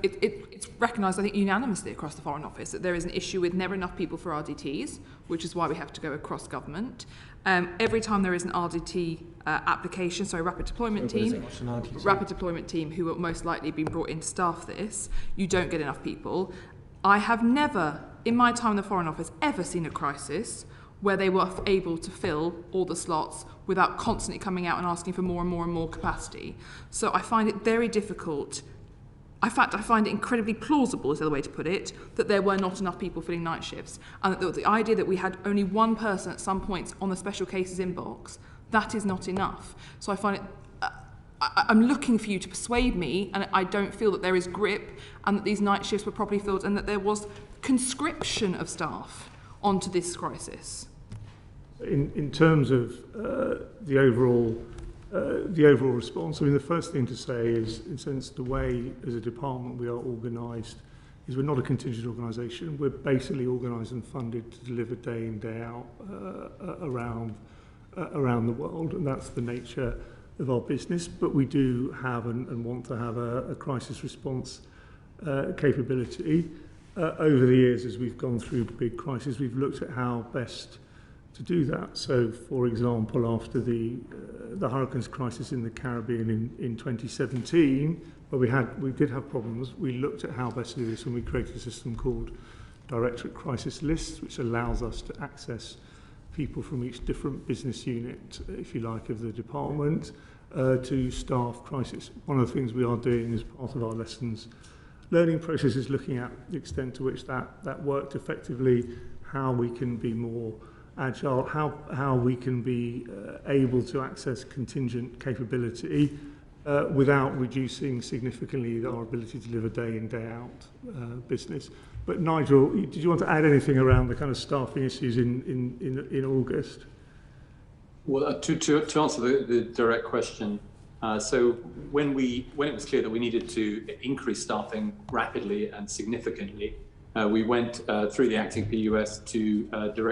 Speaker 6: It's recognised, I think, unanimously across the Foreign Office that there is an issue with never enough people for RDTs, which is why we have to go across government. Every time there is an RDT application, rapid deployment team, who will most likely be brought in to staff this, you don't get enough people. I have never, in my time in the Foreign Office, ever seen a crisis where they were able to fill all the slots without constantly coming out and asking for more and more and more capacity. So I find it very difficult In fact, I find it incredibly plausible, is the other way to put it, that there were not enough people filling night shifts. And that the idea that we had only one person at some points on the special cases inbox, that is not enough. So I find it, I'm looking for you to persuade me, and I don't feel that there is grip, and that these night shifts were properly filled, and that there was conscription of staff onto this crisis.
Speaker 3: In terms of the overall response, I mean, the first thing to say is, in a sense, the way as a department we are organised is we're not a contingent organisation. We're basically organised and funded to deliver day in, day out around the world, and that's the nature of our business. But we do have and want to have a crisis response capability. Over the years, as we've gone through big crises, we've looked at how best to do that. So, for example, after the hurricanes crisis in the Caribbean in 2017, where we did have problems, we looked at how best to do this, and we created a system called Directorate Crisis Lists, which allows us to access people from each different business unit, if you like, of the department to staff crisis. One of the things we are doing as part of our lessons learning process is looking at the extent to which that worked effectively, how we can be more agile, how we can be able to access contingent capability without reducing significantly our ability to deliver day in, day out business. But Nigel, did you want to add anything around the kind of staffing issues in August?
Speaker 5: Well, to answer the direct question, so when it was clear that we needed to increase staffing rapidly and significantly, we went through the acting PUS to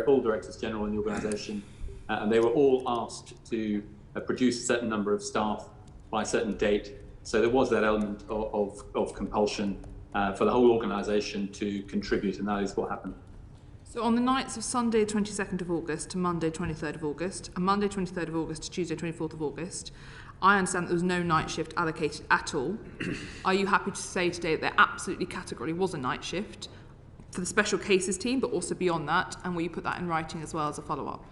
Speaker 5: all directors general in the organisation, and they were all asked to produce a certain number of staff by a certain date. So there was that element of compulsion for the whole organisation to contribute, and that is what happened.
Speaker 6: So on the nights of Sunday 22nd of August to Monday 23rd of August, and Monday 23rd of August to Tuesday 24th of August, I understand that there was no night shift allocated at all. Are you happy to say today that there absolutely categorically was a night shift for the special cases team, but also beyond that, and will you put that in writing as well as a follow-up?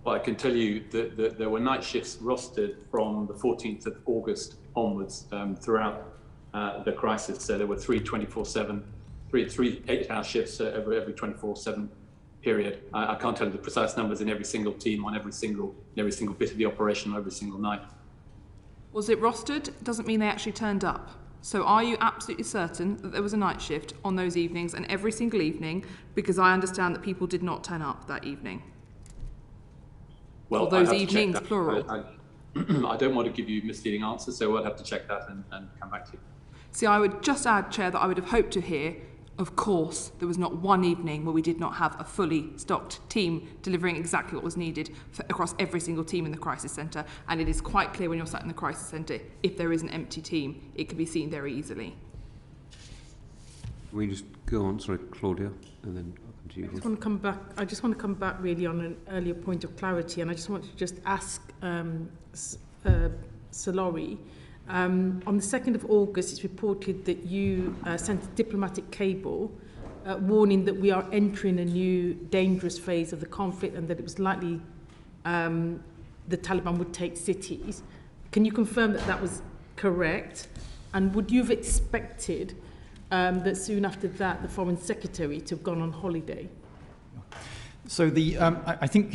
Speaker 5: Well, I can tell you that there were night shifts rostered from the 14th of August onwards throughout the crisis. So there were three 8-hour shifts every 24/7 period. I can't tell you the precise numbers in every single team on every single bit of the operation every single night.
Speaker 6: Was it rostered? Doesn't mean they actually turned up. So are you absolutely certain that there was a night shift on those evenings and every single evening? Because I understand that people did not turn up that evening.
Speaker 5: Well,
Speaker 6: or those evenings, plural.
Speaker 5: I don't want to give you misleading answers, so I'll have to check that and come back to you.
Speaker 6: See, I would just add, Chair, that I would have hoped to hear, of course, there was not one evening where we did not have a fully stocked team delivering exactly what was needed across every single team in the crisis centre. And it is quite clear when you're sat in the crisis centre, if there is an empty team, it can be seen very easily.
Speaker 1: Can we just go on, sorry, Claudia, and then I'll come to you.
Speaker 8: I just want to come back really on an earlier point of clarity, and I just want to just ask Solori. On the 2nd of August, it's reported that you sent a diplomatic cable warning that we are entering a new dangerous phase of the conflict and that it was likely the Taliban would take cities. Can you confirm that that was correct? And would you have expected that soon after that the Foreign Secretary to have gone on holiday?
Speaker 4: So I think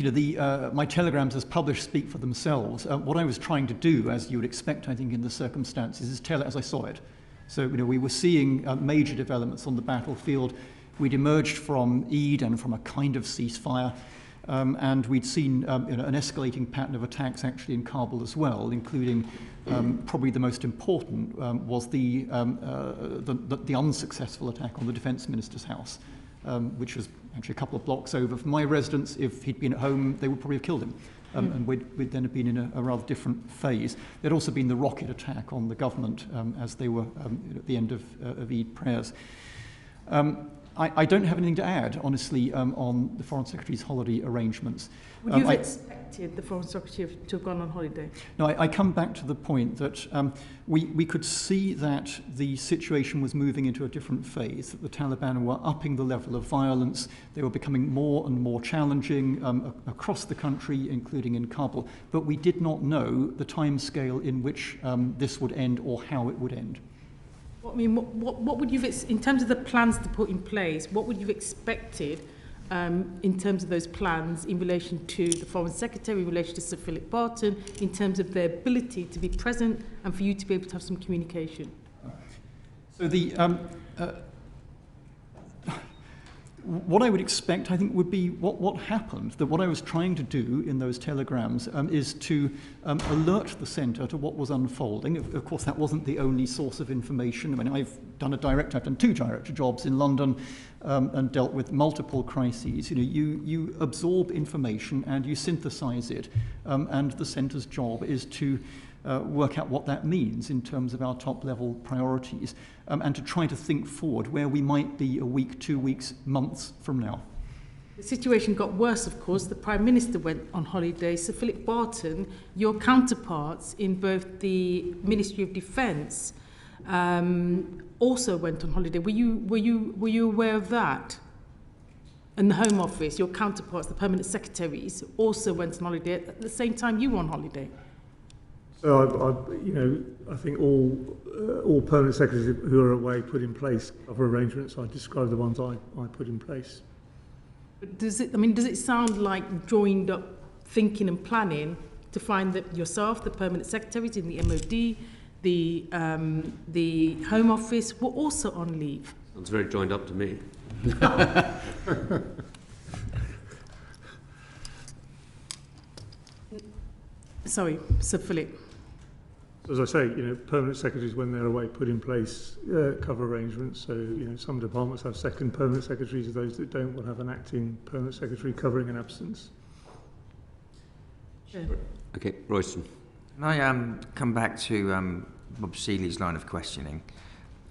Speaker 4: my telegrams as published speak for themselves. What I was trying to do, as you would expect, I think, in the circumstances, is tell it as I saw it. So we were seeing major developments on the battlefield. We'd emerged from Eid and from a kind of ceasefire, and we'd seen an escalating pattern of attacks actually in Kabul as well, including probably the most important was the unsuccessful attack on the Defence Minister's house. Which was actually a couple of blocks over from my residence. If he'd been at home, they would probably have killed him. And we'd then have been in a rather different phase. There'd also been the rocket attack on the government as they were at the end of Eid prayers. I don't have anything to add, honestly, on the Foreign Secretary's holiday arrangements.
Speaker 8: Would you have expected the Foreign Secretary to have gone on holiday?
Speaker 4: No, I come back to the point that we could see that the situation was moving into a different phase, that the Taliban were upping the level of violence. They were becoming more and more challenging across the country, including in Kabul. But we did not know the timescale in which this would end or how it would end.
Speaker 8: I mean, what would you, in terms of the plans to put in place, what would you have expected in terms of those plans in relation to the Foreign Secretary, in relation to Sir Philip Barton, in terms of their ability to be present and for you to be able to have some communication?
Speaker 4: So what I would expect, I think, would be what happened, that what I was trying to do in those telegrams is to alert the centre to what was unfolding. Of course, that wasn't the only source of information. I mean, I've done 2 director jobs in London and dealt with multiple crises. You know, you absorb information and you synthesise it, and the centre's job is to work out what that means in terms of our top-level priorities, and to try to think forward where we might be a week, 2 weeks, months from now.
Speaker 8: The situation got worse, of course. The Prime Minister went on holiday. Sir Philip Barton, your counterparts in both the Ministry of Defence, also went on holiday. Were you aware of that? And the Home Office, your counterparts, the permanent secretaries, also went on holiday at the same time you were on holiday.
Speaker 3: So I think all permanent secretaries who are away put in place other arrangements. I described the ones I put in place.
Speaker 8: But does it sound like joined up thinking and planning to find that yourself, the permanent secretaries in the MOD, the Home Office were also on leave?
Speaker 1: Sounds very joined up to me.
Speaker 8: Sorry, Sir Philip.
Speaker 3: So as I say, permanent secretaries, when they're away, put in place cover arrangements. So, some departments have second permanent secretaries. Those that don't will have an acting permanent secretary covering an absence.
Speaker 8: Sure.
Speaker 1: Okay, Royston.
Speaker 9: Can I come back to Bob Seeley's line of questioning?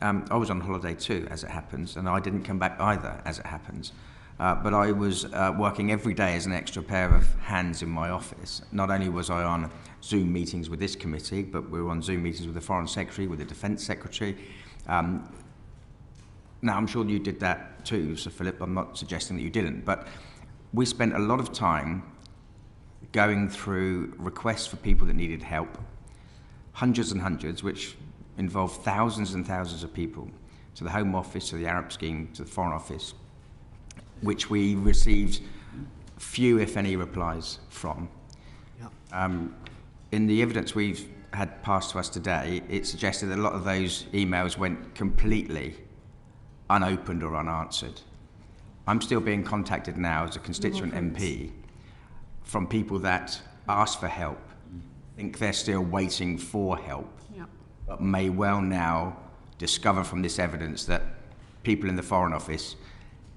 Speaker 9: I was on holiday too, as it happens, and I didn't come back either, as it happens. But I was working every day as an extra pair of hands in my office. Not only was I on Zoom meetings with this committee, but we were on Zoom meetings with the Foreign Secretary, with the Defence Secretary. Now, I'm sure you did that too, Sir Philip. I'm not suggesting that you didn't. But we spent a lot of time going through requests for people that needed help, hundreds and hundreds, which involved thousands and thousands of people, to the Home Office, to the Arab Scheme, to the Foreign Office, which we received few, if any, replies from. Yeah. In the evidence we've had passed to us today, it suggested that a lot of those emails went completely unopened or unanswered. I'm still being contacted now as a constituent MP from people that ask for help, think they're still waiting for help, yeah, but may well now discover from this evidence that people in the Foreign Office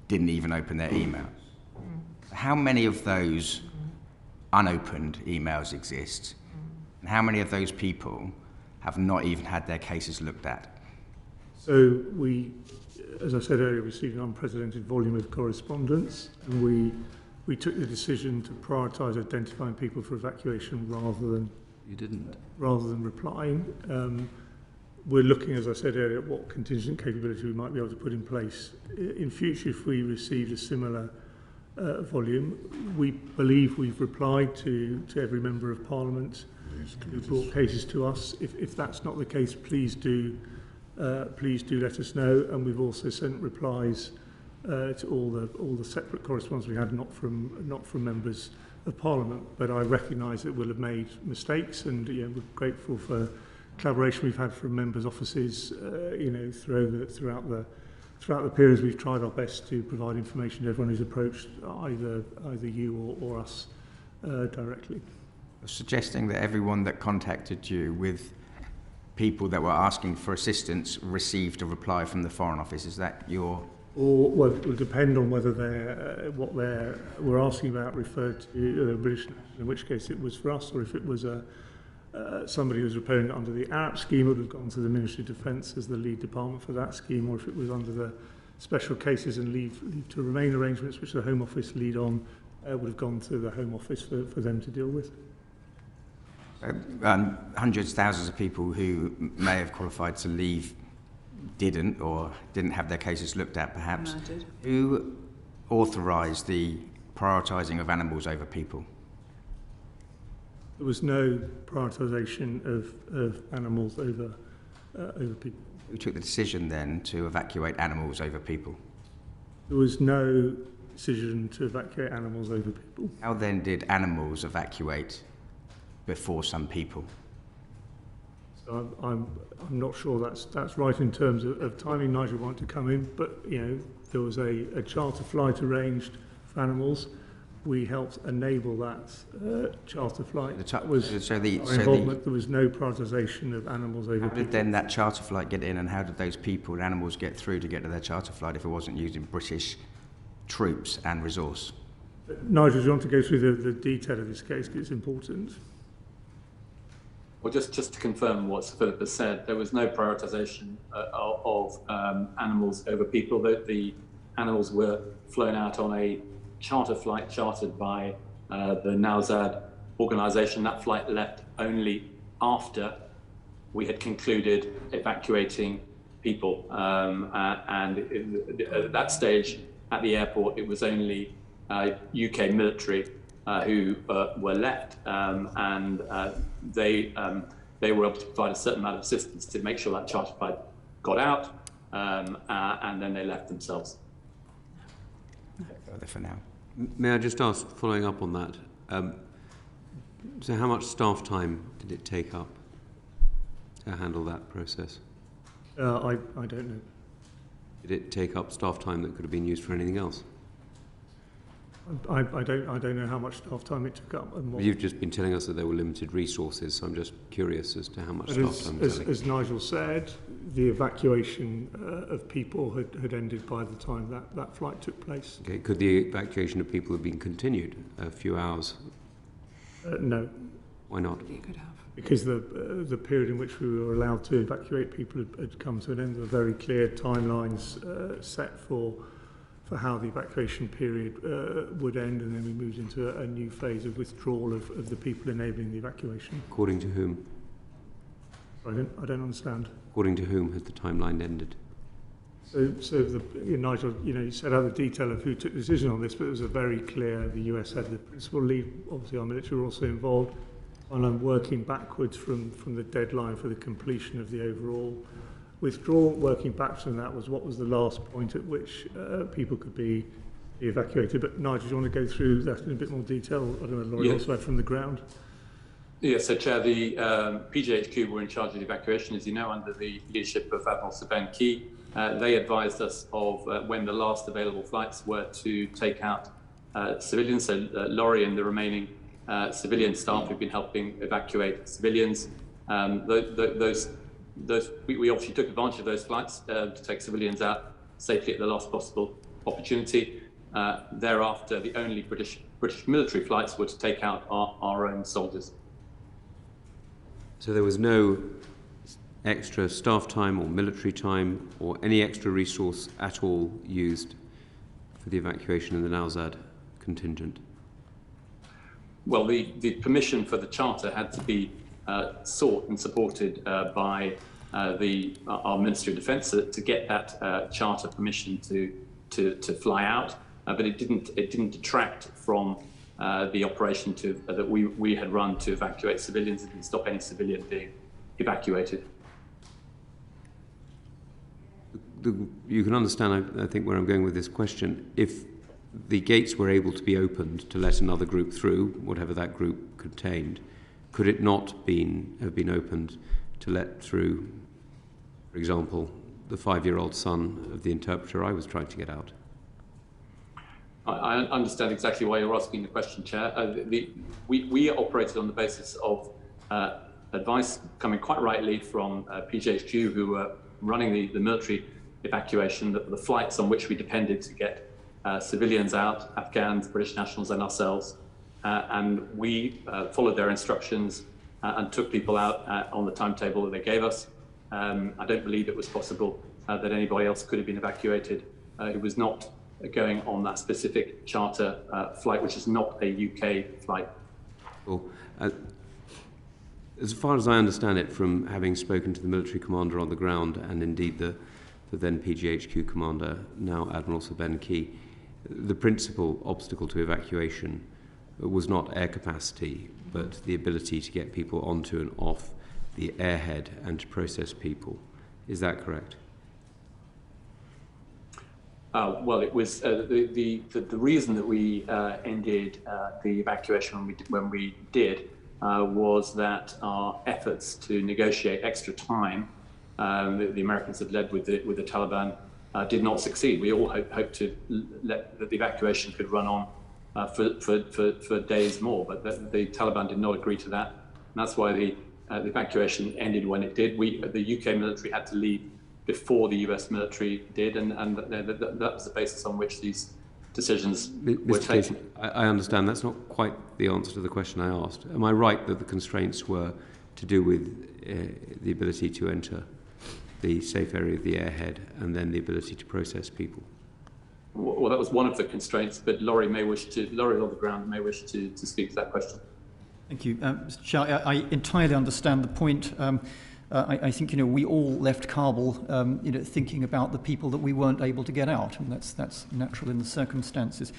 Speaker 9: didn't even open their emails. How many of those unopened emails exist? And how many of those people have not even had their cases looked at?
Speaker 3: So we, as I said earlier, received an unprecedented volume of correspondence, and we took the decision to prioritise identifying people for evacuation rather than replying. We're looking, as I said earlier, at what contingent capability we might be able to put in place in future if we received a similar volume. We believe we've replied to every member of Parliament who brought cases to us. If that's not the case, please do let us know. And we've also sent replies to all the separate correspondence we had, not from members of Parliament. But I recognise that we'll have made mistakes, and we're grateful for collaboration we've had from members' offices, throughout the periods. We've tried our best to provide information to everyone who's approached either you or us directly.
Speaker 9: Suggesting that everyone that contacted you with people that were asking for assistance received a reply from the Foreign Office. Is that your?
Speaker 3: Or well, it will depend on whether what we're asking about referred to the British, in which case it was for us, or if it was somebody who was repairing it under the Arab scheme, it would have gone to the Ministry of Defence as the lead department for that scheme, or if it was under the special cases and leave to remain arrangements, which the Home Office lead on, would have gone to the Home Office for them to deal with.
Speaker 9: Hundreds, thousands of people who may have qualified to leave didn't have their cases looked at, perhaps.
Speaker 6: No, I did.
Speaker 9: Who authorised the prioritising of animals over people?
Speaker 3: There was no prioritisation of animals over people.
Speaker 9: Who took the decision then to evacuate animals over people?
Speaker 3: There was no decision to evacuate animals over people.
Speaker 9: How then did animals evacuate before some people?
Speaker 3: So I'm not sure that's right in terms of timing. Nigel wanted to come in, but there was a charter flight arranged for animals. We helped enable that charter flight. There was involvement. There was no prioritisation of animals over people.
Speaker 9: How did then that charter flight get in, and how did those people and animals get through to get to their charter flight if it wasn't using British troops and resource?
Speaker 3: Nigel, do you want to go through the detail of this case, because it's important?
Speaker 5: Well, just to confirm what Sir Philip has said, there was no prioritisation of animals over people. The animals were flown out on a charter flight chartered by the Nowzad organisation. That flight left only after we had concluded evacuating people. And at that stage, at the airport, it was only UK military who were left, and they were able to provide a certain amount of assistance to make sure that charter flight got out, and then they left themselves.
Speaker 9: Further for now.
Speaker 1: May I just ask, following up on that, so how much staff time did it take up to handle that process?
Speaker 3: I don't know.
Speaker 1: Did it take up staff time that could have been used for anything else?
Speaker 3: I don't know how much staff time it took up. And what.
Speaker 1: You've just been telling us that there were limited resources, so I'm just curious as to how much staff time was
Speaker 3: as Nigel said, the evacuation of people had ended by the time that flight took place.
Speaker 1: Okay. Could the evacuation of people have been continued a few hours?
Speaker 3: No.
Speaker 1: Why not?
Speaker 6: It could have.
Speaker 3: Because the period in which we were allowed to evacuate people had come to an end. There were very clear timelines set for how the evacuation period would end, and then we moved into a new phase of withdrawal of the people enabling the evacuation.
Speaker 1: According to whom?
Speaker 3: I don't understand.
Speaker 1: According to whom had the timeline ended?
Speaker 3: So Nigel, you set out the detail of who took the decision on this, but it was a very clear. The US had the principal lead. Obviously, our military were also involved. And I'm working backwards from the deadline for the completion of the overall withdrawal. Working backwards from that was what was the last point at which people could be evacuated. But Nigel, do you want to go through that in a bit more detail? I don't know, Laurie, also from the ground.
Speaker 5: Yes, so Chair, the PJHQ were in charge of the evacuation, as you know, under the leadership of Admiral Sir Ben Key. They advised us of when the last available flights were to take out civilians, so Laurie and the remaining civilian staff who've been helping evacuate civilians. We obviously took advantage of those flights to take civilians out safely at the last possible opportunity. Thereafter, the only British military flights were to take out our own soldiers.
Speaker 1: So there was no extra staff time or military time or any extra resource at all used for the evacuation of the Nowzad contingent?
Speaker 5: Well, the permission for the charter had to be sought and supported by our Ministry of Defence to get that charter permission to fly out, but it didn't detract from the operation that we had run to evacuate civilians. It didn't stop any civilian being evacuated.
Speaker 1: You can understand, I think, where I'm going with this question. If the gates were able to be opened to let another group through, whatever that group contained, could it not have been opened to let through, for example, the 5-year-old son of the interpreter I was trying to get out?
Speaker 5: I understand exactly why you're asking the question, Chair. We operated on the basis of advice coming quite rightly from PJHQ, who were running the military evacuation, the flights on which we depended to get civilians out, Afghans, British nationals and ourselves. And we followed their instructions and took people out on the timetable that they gave us. I don't believe it was possible that anybody else could have been evacuated. It was not going on that specific charter flight, which is not a UK flight.
Speaker 1: Cool. As far as I understand it, from having spoken to the military commander on the ground and indeed the then PGHQ commander, now Admiral Sir Ben Key, the principal obstacle to evacuation was not air capacity, but the ability to get people onto and off the airhead and to process people. Is that correct?
Speaker 5: Well, it was the reason that we ended the evacuation when we did was that our efforts to negotiate extra time that the Americans had led with the Taliban did not succeed. We all hoped to let that the evacuation could run on for days more, but the Taliban did not agree to that. And that's why the evacuation ended when it did. The UK military had to leave before the US military did, and that was the basis on which these decisions were taken.
Speaker 1: I understand that's not quite the answer to the question I asked. Am I right that the constraints were to do with the ability to enter the safe area of the airhead and then the ability to process people?
Speaker 5: Well, that was one of the constraints, but Laurie on the ground may wish to speak to that question.
Speaker 4: Thank you. Mr. Chair, I entirely understand the point. I think we all left Kabul thinking about the people that we weren't able to get out, and that's natural in the circumstances.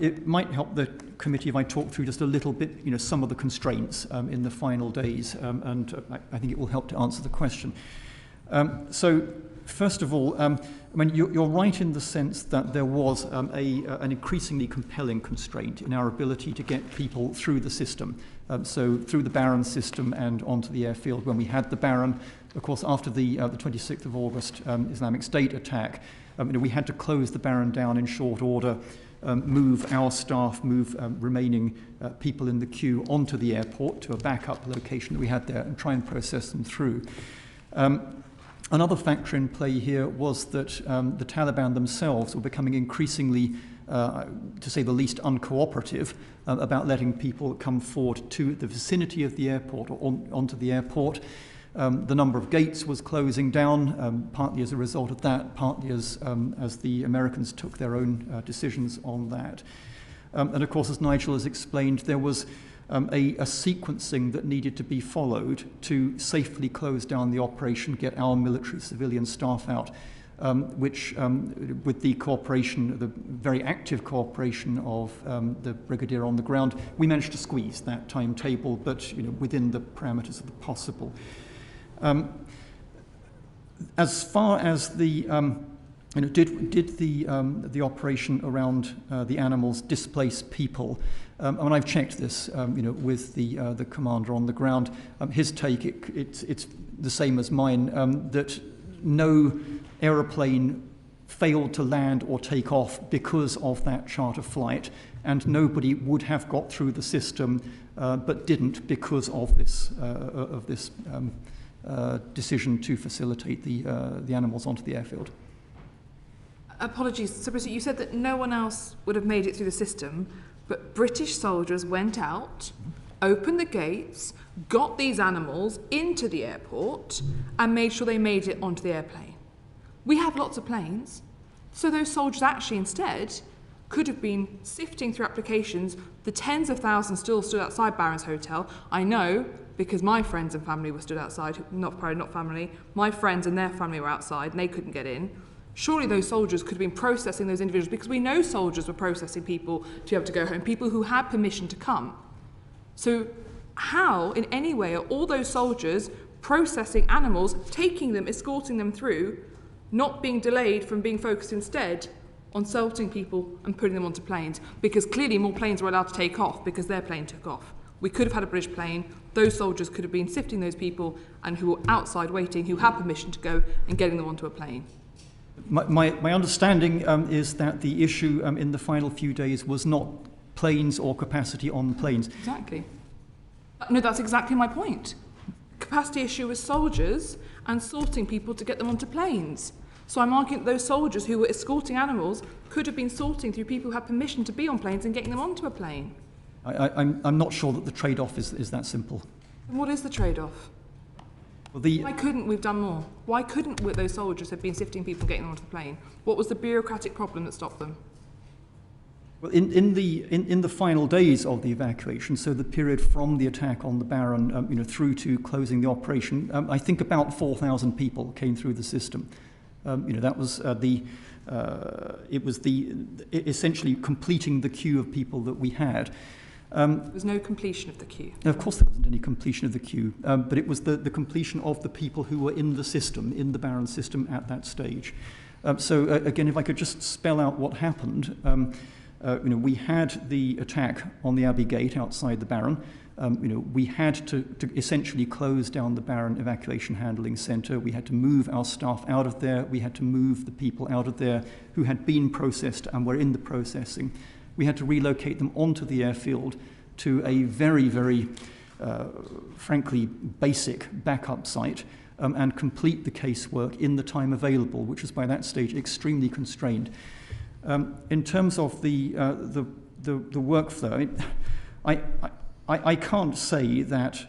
Speaker 4: It might help the committee if I talk through just a little bit some of the constraints in the final days, and I think it will help to answer the question. So first of all, you're right in the sense that there was an increasingly compelling constraint in our ability to get people through the system. So through the Barron system and onto the airfield. When we had the Barron, of course, after the 26th of August Islamic State attack, we had to close the Barron down in short order, move our staff, move remaining people in the queue onto the airport to a backup location that we had there and try and process them through. Another factor in play here was that the Taliban themselves were becoming increasingly, to say the least, uncooperative about letting people come forward to the vicinity of the airport or onto the airport. The number of gates was closing down, partly as a result of that, partly as the Americans took their own decisions on that. And of course, as Nigel has explained, there was a sequencing that needed to be followed to safely close down the operation, get our military civilian staff out, which, with the cooperation, the very active cooperation of the brigadier on the ground, we managed to squeeze that timetable, but within the parameters of the possible. As far as the did the operation around the animals displace people? And I've checked this, with the commander on the ground. His take, it's the same as mine, that no aeroplane failed to land or take off because of that charter flight, and nobody would have got through the system, but didn't because of this decision to facilitate the animals onto the airfield.
Speaker 6: Apologies, so you said that no one else would have made it through the system, but British soldiers went out, opened the gates, got these animals into the airport, and made sure they made it onto the airplane. We have lots of planes, so those soldiers actually instead could have been sifting through applications. The tens of thousands still stood outside Barron's Hotel. I know because my friends and family were stood outside, not family, my friends and their family were outside and they couldn't get in. Surely those soldiers could have been processing those individuals, because we know soldiers were processing people to be able to go home, people who had permission to come. So how, in any way, are all those soldiers processing animals, taking them, escorting them through, not being delayed from being focused instead on salting people and putting them onto planes? Because clearly more planes were allowed to take off because their plane took off. We could have had a British plane. Those soldiers could have been sifting those people and who were outside waiting, who had permission to go, and getting them onto a plane.
Speaker 4: My understanding is that the issue in the final few days was not planes or capacity on planes.
Speaker 6: Exactly. No, that's exactly my point. Capacity issue was soldiers and sorting people to get them onto planes. So I'm arguing that those soldiers who were escorting animals could have been sorting through people who had permission to be on planes and getting them onto a plane.
Speaker 4: I'm not sure that the trade-off is that simple.
Speaker 6: And what is the trade-off?
Speaker 4: Well,
Speaker 6: why couldn't we have done more? Why couldn't those soldiers have been sifting people and getting them onto the plane? What was the bureaucratic problem that stopped them?
Speaker 4: Well, in the final days of the evacuation, so the period from the attack on the Barron, through to closing the operation, I think about 4,000 people came through the system. That was essentially completing the queue of people that we had.
Speaker 6: There was no completion of the queue.
Speaker 4: Of course there wasn't any completion of the queue, but it was the completion of the people who were in the system, in the Barron system at that stage. So again, if I could just spell out what happened, we had the attack on the Abbey Gate outside the Barron. We had to essentially close down the Barron Evacuation Handling Centre. We had to move our staff out of there. We had to move the people out of there who had been processed and were in the processing. We had to relocate them onto the airfield to a very, very, frankly, basic backup site and complete the casework in the time available, which was by that stage extremely constrained. In terms of the workflow, I can't say that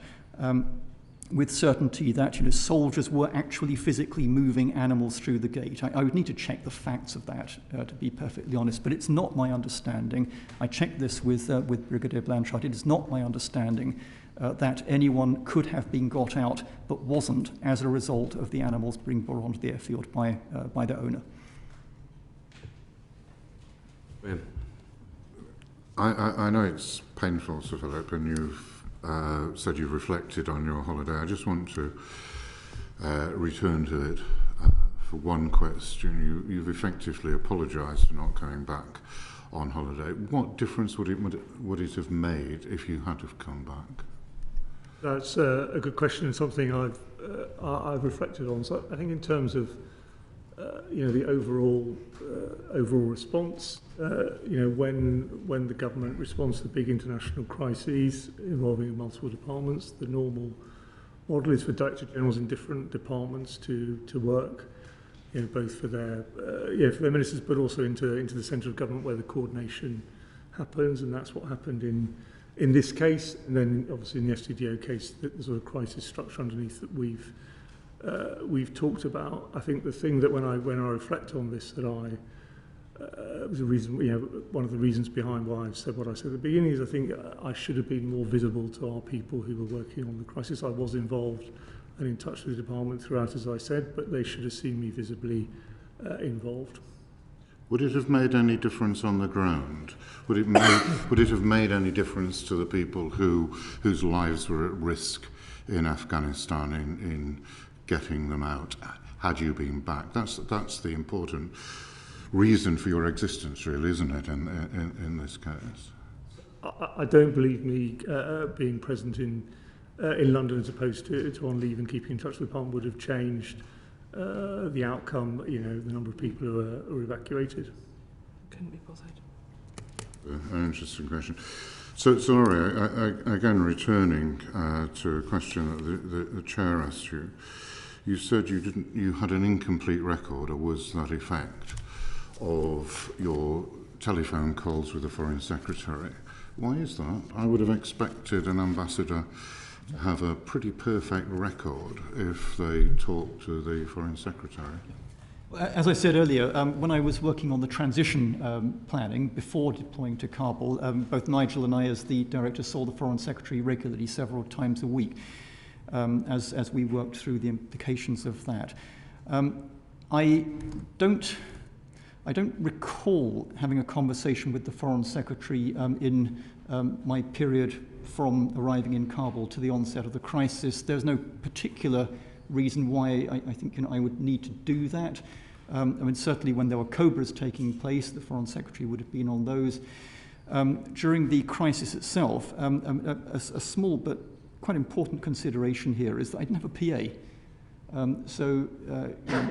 Speaker 4: with certainty that soldiers were actually physically moving animals through the gate. I would need to check the facts of that, to be perfectly honest, but it's not my understanding. I checked this with Brigadier Blanchard. It is not my understanding that anyone could have been got out but wasn't as a result of the animals being brought onto the airfield by their owner.
Speaker 10: I know it's painful, Sir Philip, and you've said you've reflected on your holiday. I just want to return to it for one question. You've effectively apologised for not coming back on holiday. What difference would it have made if you had have come back?
Speaker 3: That's a good question and something I've reflected on. So I think in terms of the overall response, when the government responds to big international crises involving multiple departments, the normal model is for Director Generals in different departments to work, both for their ministers, but also into the centre of government where the coordination happens, and that's what happened in this case, and then obviously in the FCDO case, the sort of crisis structure underneath that we've talked about. I think the thing that when I reflect on this, that was a reason, one of the reasons behind why I've said what I said at the beginning is I think I should have been more visible to our people who were working on the crisis. I was involved and in touch with the department throughout, as I said, but they should have seen me visibly involved.
Speaker 10: Would it have made any difference on the ground? Would it have made any difference to the people whose lives were at risk in Afghanistan in getting them out? Had you been back? That's the important reason for your existence, really, isn't it? In this case,
Speaker 3: I don't believe me being present in London as opposed to on leave and keeping in touch with the department would have changed the outcome, the number of people who are evacuated.
Speaker 6: Couldn't be bothered.
Speaker 10: An interesting question. So, sorry, I again returning to a question that the chair asked you. You said you had an incomplete record, or was that effect, of your telephone calls with the Foreign Secretary. Why is that? I would have expected an ambassador to have a pretty perfect record if they talk to the Foreign Secretary.
Speaker 4: As I said earlier, when I was working on the transition planning before deploying to Kabul, both Nigel and I, as the director, saw the Foreign Secretary regularly, several times a week, as we worked through the implications of that. I don't recall having a conversation with the Foreign Secretary in my period from arriving in Kabul to the onset of the crisis. There's no particular reason why I think I would need to do that. Certainly when there were Cobras taking place, the Foreign Secretary would have been on those. During the crisis itself, a small but quite important consideration here is that I didn't have a PA.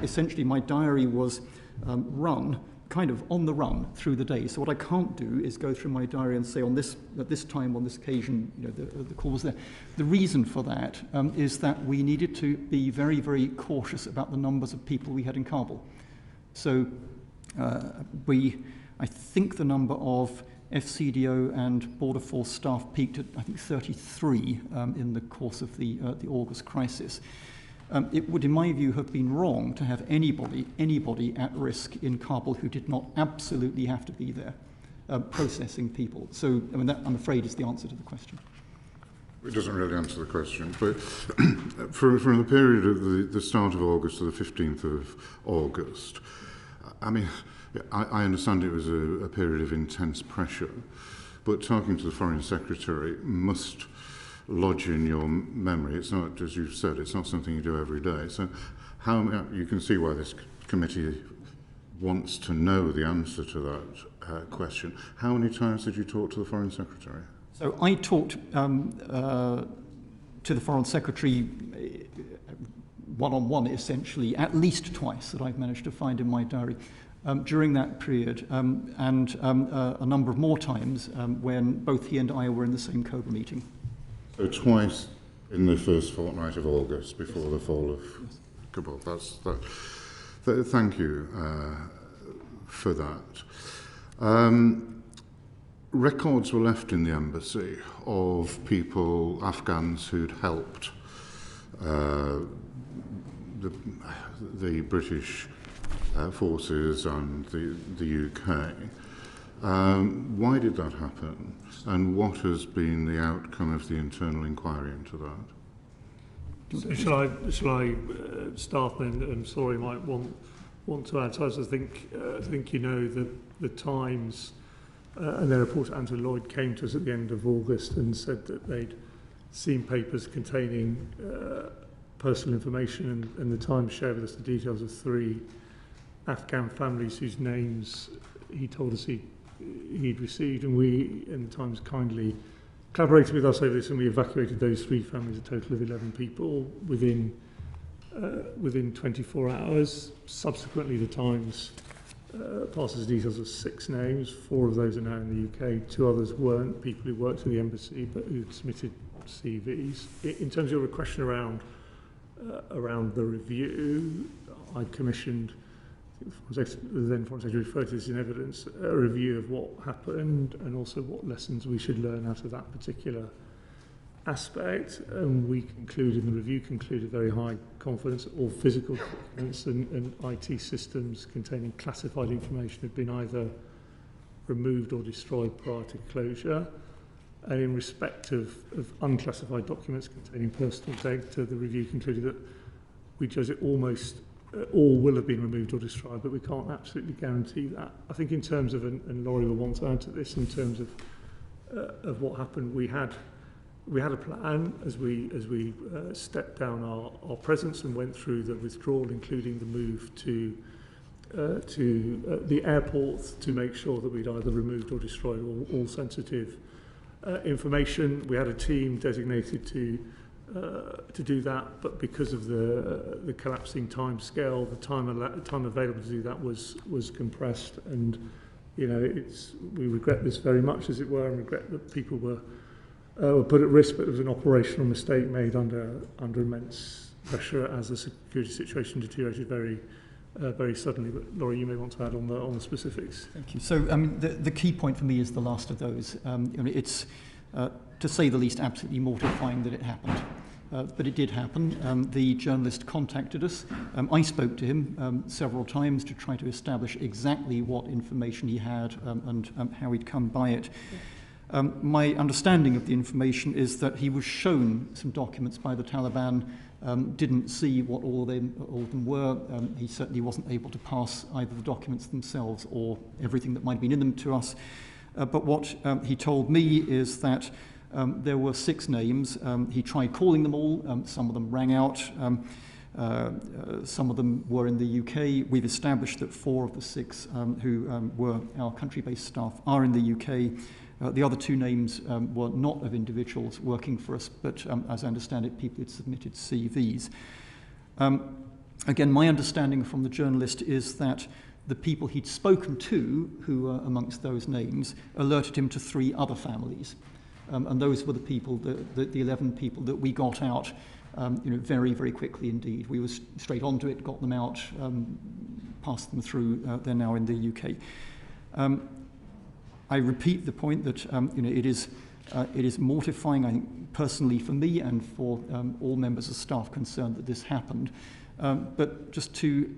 Speaker 4: Essentially my diary was run kind of on the run through the day. So what I can't do is go through my diary and say at this time, on this occasion, the call was there. The reason for that is that we needed to be very, very cautious about the numbers of people we had in Kabul. So I think the number of FCDO and Border Force staff peaked at, I think, 33 in the course of the August crisis. It would, in my view, have been wrong to have anybody at risk in Kabul who did not absolutely have to be there processing people. So, that, I'm afraid, is the answer to the question.
Speaker 10: It doesn't really answer the question, but from the period of the start of August to the 15th of August, I understand it was a period of intense pressure, but talking to the Foreign Secretary must lodge in your memory. It's not, as you've said, it's not something you do every day. So you can see why this committee wants to know the answer to that question. How many times did you talk to the Foreign Secretary?
Speaker 4: So I talked to the Foreign Secretary one-on-one, essentially, at least twice that I've managed to find in my diary during that period, and a number of more times when both he and I were in the same COBRA meeting.
Speaker 10: So twice in the first fortnight of August before the fall of Kabul. Thank you for that. Records were left in the embassy of people, Afghans, who'd helped the British forces and the UK. Why did that happen? And what has been the outcome of the internal inquiry into that?
Speaker 3: Shall I start then? And sorry, might want to add. So I think you know that the Times and their reporter Andrew Lloyd came to us at the end of August and said that they'd seen papers containing personal information, and the Times shared with us the details of 3 Afghan families whose names he told us he'd received, and we in the Times kindly collaborated with us over this, and we evacuated those 3 families, a total of 11 people, within 24 hours. Subsequently, the Times passes details of 6 names. 4 of those are now in the UK. 2 others weren't people who worked at the embassy but who'd submitted CVs. In terms of your question around the review, I commissioned, the then Foreign Secretary referred to this in evidence, a review of what happened and also what lessons we should learn out of that particular aspect. And we concluded, the review concluded, very high confidence that all physical documents and IT systems containing classified information had been either removed or destroyed prior to closure. And in respect of unclassified documents containing personal data, the review concluded that we judge it almost all will have been removed or destroyed, but we can't absolutely guarantee that. I think in terms of, and Laurie will want to add to this, in terms of what happened, we had a plan as we stepped down our presence and went through the withdrawal, including the move to the airport, to make sure that we'd either removed or destroyed all sensitive information. We had a team designated to do that, but because of the collapsing time scale, the time available to do that was compressed, and we regret this very much, as it were, and regret that people were put at risk, but it was an operational mistake made under immense pressure as the security situation deteriorated very suddenly. But Laurie, you may want to add on the specifics.
Speaker 4: Thank you. So, the key point for me is the last of those. It's, to say the least, absolutely mortifying that it happened. But it did happen. The journalist contacted us. I spoke to him several times to try to establish exactly what information he had and how he'd come by it. My understanding of the information is that he was shown some documents by the Taliban, didn't see what all of them were. He certainly wasn't able to pass either the documents themselves or everything that might have been in them to us. But what he told me is that there were 6 names. He tried calling them all. Some of them rang out. Some of them were in the UK. We've established that 4 of the 6 who were our country-based staff are in the UK. The other 2 names were not of individuals working for us, but as I understand it, people had submitted CVs. Again, my understanding from the journalist is that the people he'd spoken to, who were amongst those names, alerted him to 3 other families. And those were the people, the 11 people that we got out very, very quickly indeed. We were straight onto it, got them out, passed them through. They're now in the UK. I repeat the point that it is mortifying, I think, personally for me and for all members of staff concerned that this happened. But just to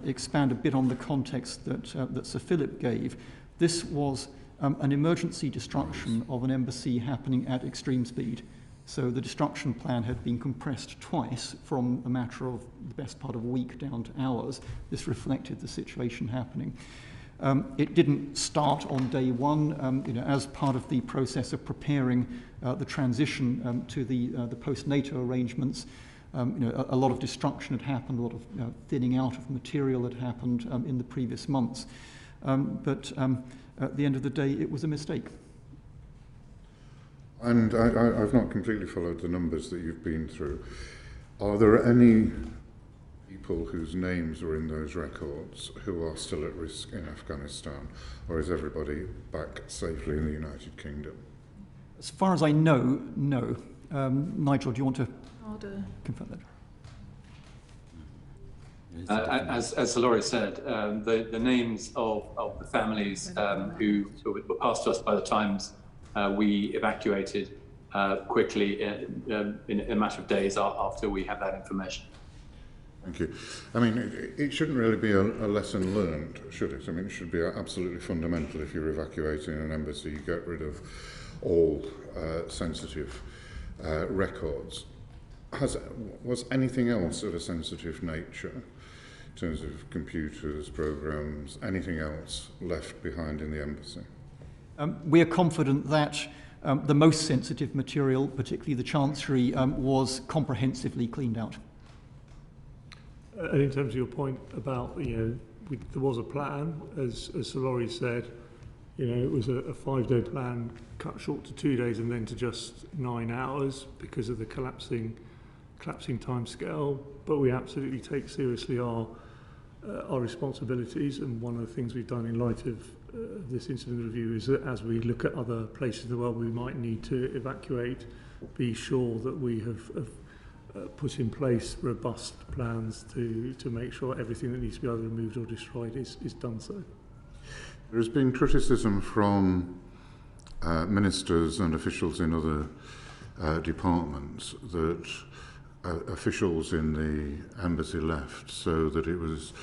Speaker 4: expand a bit on the context that Sir Philip gave, this was an emergency destruction of an embassy happening at extreme speed. So the destruction plan had been compressed twice from a matter of the best part of a week down to hours. This reflected the situation happening. It didn't start on day one. As part of the process of preparing the transition to the post-NATO arrangements, a lot of destruction had happened, a lot of thinning out of material had happened in the previous months. But at the end of the day, it was a mistake.
Speaker 10: And I've not completely followed the numbers that you've been through. Are there any people whose names are in those records who are still at risk in Afghanistan, or is everybody back safely in the United Kingdom?
Speaker 4: As far as I know, no. Nigel, do you want to confirm that?
Speaker 5: As Laurie said, the names of the families who were passed to us by the Times we evacuated quickly in a matter of days after we had that information.
Speaker 10: Thank you. I mean, it shouldn't really be a lesson learned, should it? I mean, it should be absolutely fundamental. If you're evacuating an embassy, you get rid of all sensitive records. Was anything else of a sensitive nature, in terms of computers, programs, anything else left behind in the embassy?
Speaker 4: We are confident that the most sensitive material, particularly the Chancery, was comprehensively cleaned out.
Speaker 3: And in terms of your point about, there was a plan, as Sir Laurie said, it was a 5-day plan cut short to 2 days and then to just 9 hours because of the collapsing time scale. But we absolutely take seriously our responsibilities, and one of the things we've done in light of this incident review is that as we look at other places in the world we might need to evacuate, be sure that we have put in place robust plans to make sure everything that needs to be either removed or destroyed is done so.
Speaker 10: There has been criticism from ministers and officials in other departments that officials in the embassy left so that it was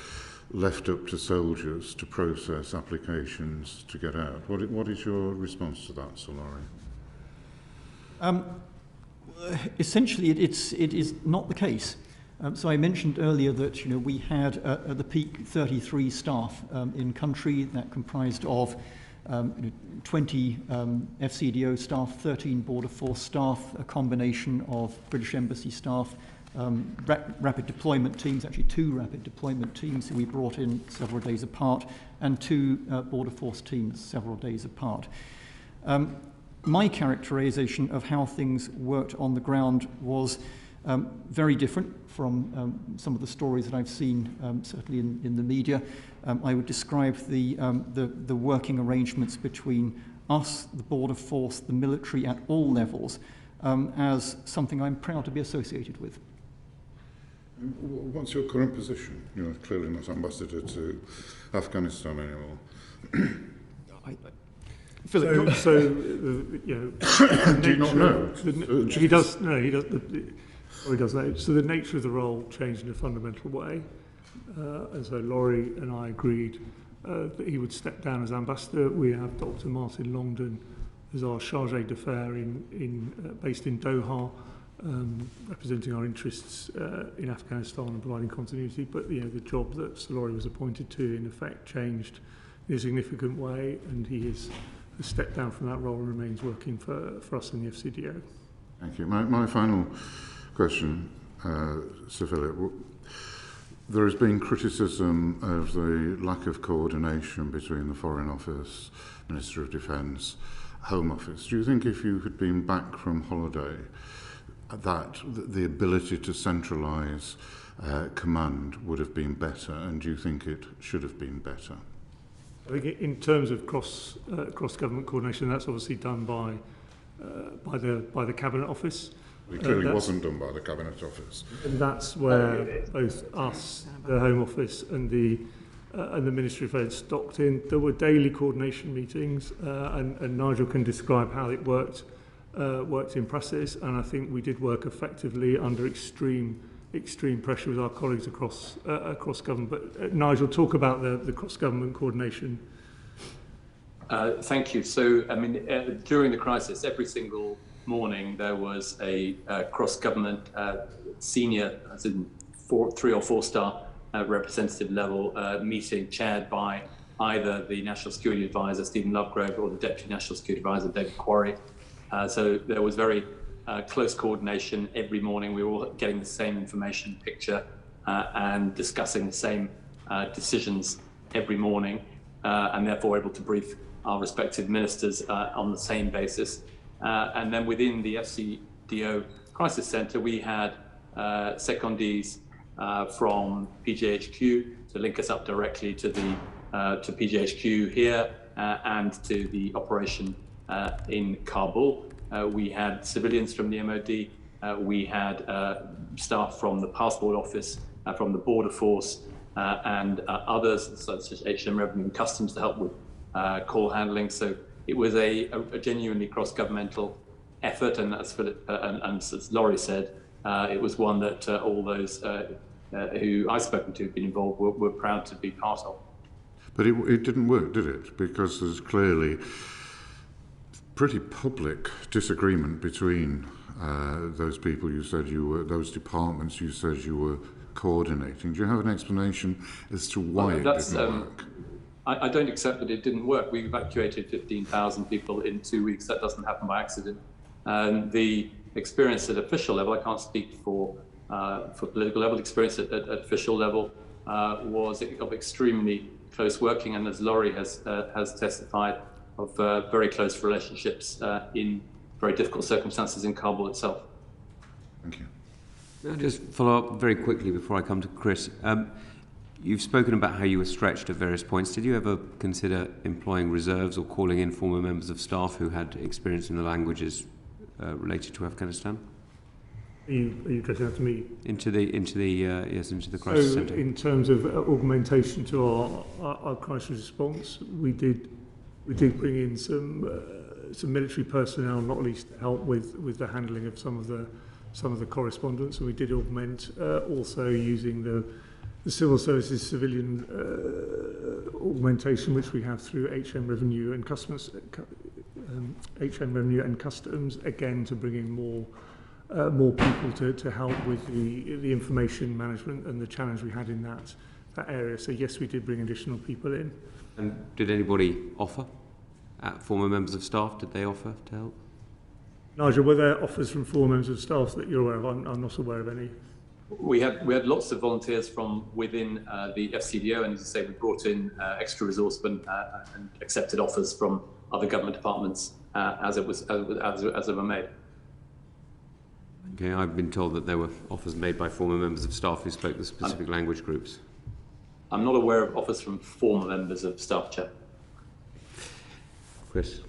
Speaker 10: left up to soldiers to process applications to get out. What is your response to that, Sir Laurie?
Speaker 4: Essentially, it is not the case. So I mentioned earlier that we had at the peak 33 staff in country that comprised of 20 FCDO staff, 13 Border Force staff, a combination of British Embassy staff, rapid deployment teams, actually 2 rapid deployment teams who we brought in several days apart, and 2 Border Force teams several days apart. My characterization of how things worked on the ground was very different from some of the stories that I've seen, certainly in the media. I would describe the working arrangements between us, the Border Force, the military at all levels, as something I'm proud to be associated with.
Speaker 10: What's your current position? You're clearly not ambassador to Afghanistan anymore.
Speaker 3: Do you not know? He does. No, he does. He does know. So the nature of the role changed in a fundamental way, and so Laurie and I agreed that he would step down as ambassador. We have Dr. Martin Longdon as our chargé d'affaires based in Doha, representing our interests in Afghanistan and providing continuity. But the job that Sir Laurie was appointed to, in effect, changed in a significant way, and he has stepped down from that role and remains working for us in the FCDO.
Speaker 10: Thank you. My final question, Sir Philip. There has been criticism of the lack of coordination between the Foreign Office, Minister of Defence, Home Office. Do you think if you had been back from holiday, that the ability to centralise command would have been better, and do you think it should have been better?
Speaker 3: I think in terms of cross-government coordination, that's obviously done by the Cabinet Office.
Speaker 10: It clearly wasn't done by the Cabinet Office.
Speaker 3: And that's where both us, the Home Office, and the Ministry of Defence docked in. There were daily coordination meetings, and Nigel can describe how it worked in practice. And I think we did work effectively under extreme pressure with our colleagues across government. But Nigel, talk about the cross-government coordination.
Speaker 5: Thank you. So, I mean, during the crisis, every single morning there was a cross-government senior, as in 3 or 4 star representative level meeting chaired by either the National Security Advisor, Stephen Lovegrove, or the Deputy National Security Advisor, David Quarry. So there was very close coordination every morning. We were all getting the same information picture and discussing the same decisions every morning, and therefore able to brief our respective ministers on the same basis. And then within the FCDO Crisis Centre, we had secondees from PJHQ to link us up directly to the to PJHQ here and to the operation in Kabul. We had civilians from the MOD. We had staff from the Passport Office, from the Border Force, and others such as HM Revenue and Customs to help with call handling. So it was a genuinely cross-governmental effort, and as Philip and as Laurie said, it was one that all those who I've spoken to have been involved were proud to be part of.
Speaker 10: But it didn't work, did it? Because there's clearly pretty public disagreement between those people you said you were, those departments you said you were coordinating. Do you have an explanation as to why it didn't work?
Speaker 5: I don't accept that it didn't work. We evacuated 15,000 people in 2 weeks. That doesn't happen by accident. And the experience at official level, I can't speak for political level, experience at official level was of extremely close working, and as Laurie has testified, of very close relationships in very difficult circumstances in Kabul itself.
Speaker 10: Thank you.
Speaker 1: May I just follow up very quickly before I come to Chris? You've spoken about how you were stretched at various points. Did you ever consider employing reserves or calling in former members of staff who had experience in the languages related to Afghanistan?
Speaker 3: Are you addressing that to me? Into the
Speaker 1: crisis centre.
Speaker 3: In terms of augmentation to our crisis response, we did bring in some military personnel, not least to help with the handling of some of the correspondence, and we did augment also using the civil services civilian augmentation, which we have through HM Revenue and Customs, again to bring in more people to help with the information management and the challenge we had in that area. So yes, we did bring additional people in.
Speaker 1: And did anybody offer? Former members of staff, did they offer to help?
Speaker 3: Nigel, were there offers from former members of staff that you're aware of? I'm not aware of any.
Speaker 5: We had lots of volunteers from within the FCDO, and as you say, we brought in extra resourcemen and accepted offers from other government departments as they were made.
Speaker 1: Okay, I've been told that there were offers made by former members of staff who spoke the specific language groups.
Speaker 5: I'm not aware of offers from former members of staff, Chair.
Speaker 1: Chris.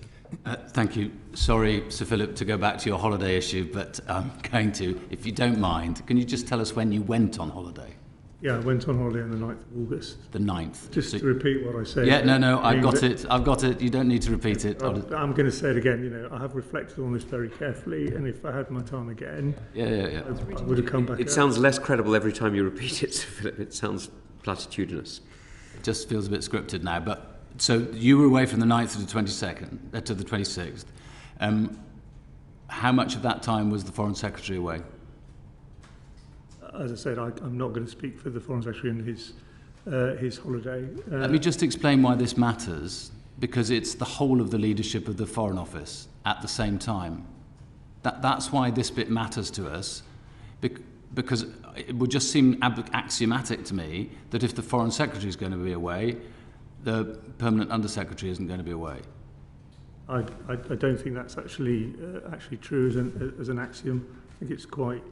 Speaker 11: Thank you. Sorry, Sir Philip, to go back to your holiday issue, but I'm going to, if you don't mind, can you just tell us when you went on holiday?
Speaker 3: Yeah, I went on holiday on the 9th of August.
Speaker 11: The 9th.
Speaker 3: Just to repeat what I said.
Speaker 11: Yeah, no, I've got it. You don't need to repeat it.
Speaker 3: I'm going to say it again. I have reflected on this very carefully, and if I had my time again,
Speaker 11: I
Speaker 3: would have come back.
Speaker 1: It sounds less credible every time you repeat it, Sir Philip. It sounds platitudinous.
Speaker 11: It just feels a bit scripted now, but so you were away from the 9th to the 22nd, to the 26th. How much of that time was the Foreign Secretary away?
Speaker 3: As I said, I'm not going to speak for the Foreign Secretary and his holiday.
Speaker 11: Let me just explain why this matters, because it's the whole of the leadership of the Foreign Office at the same time. That's why this bit matters to us, because it would just seem axiomatic to me that if the Foreign Secretary is going to be away, the Permanent Undersecretary isn't going to be away.
Speaker 3: I don't think that's actually true as an axiom. I think it's quite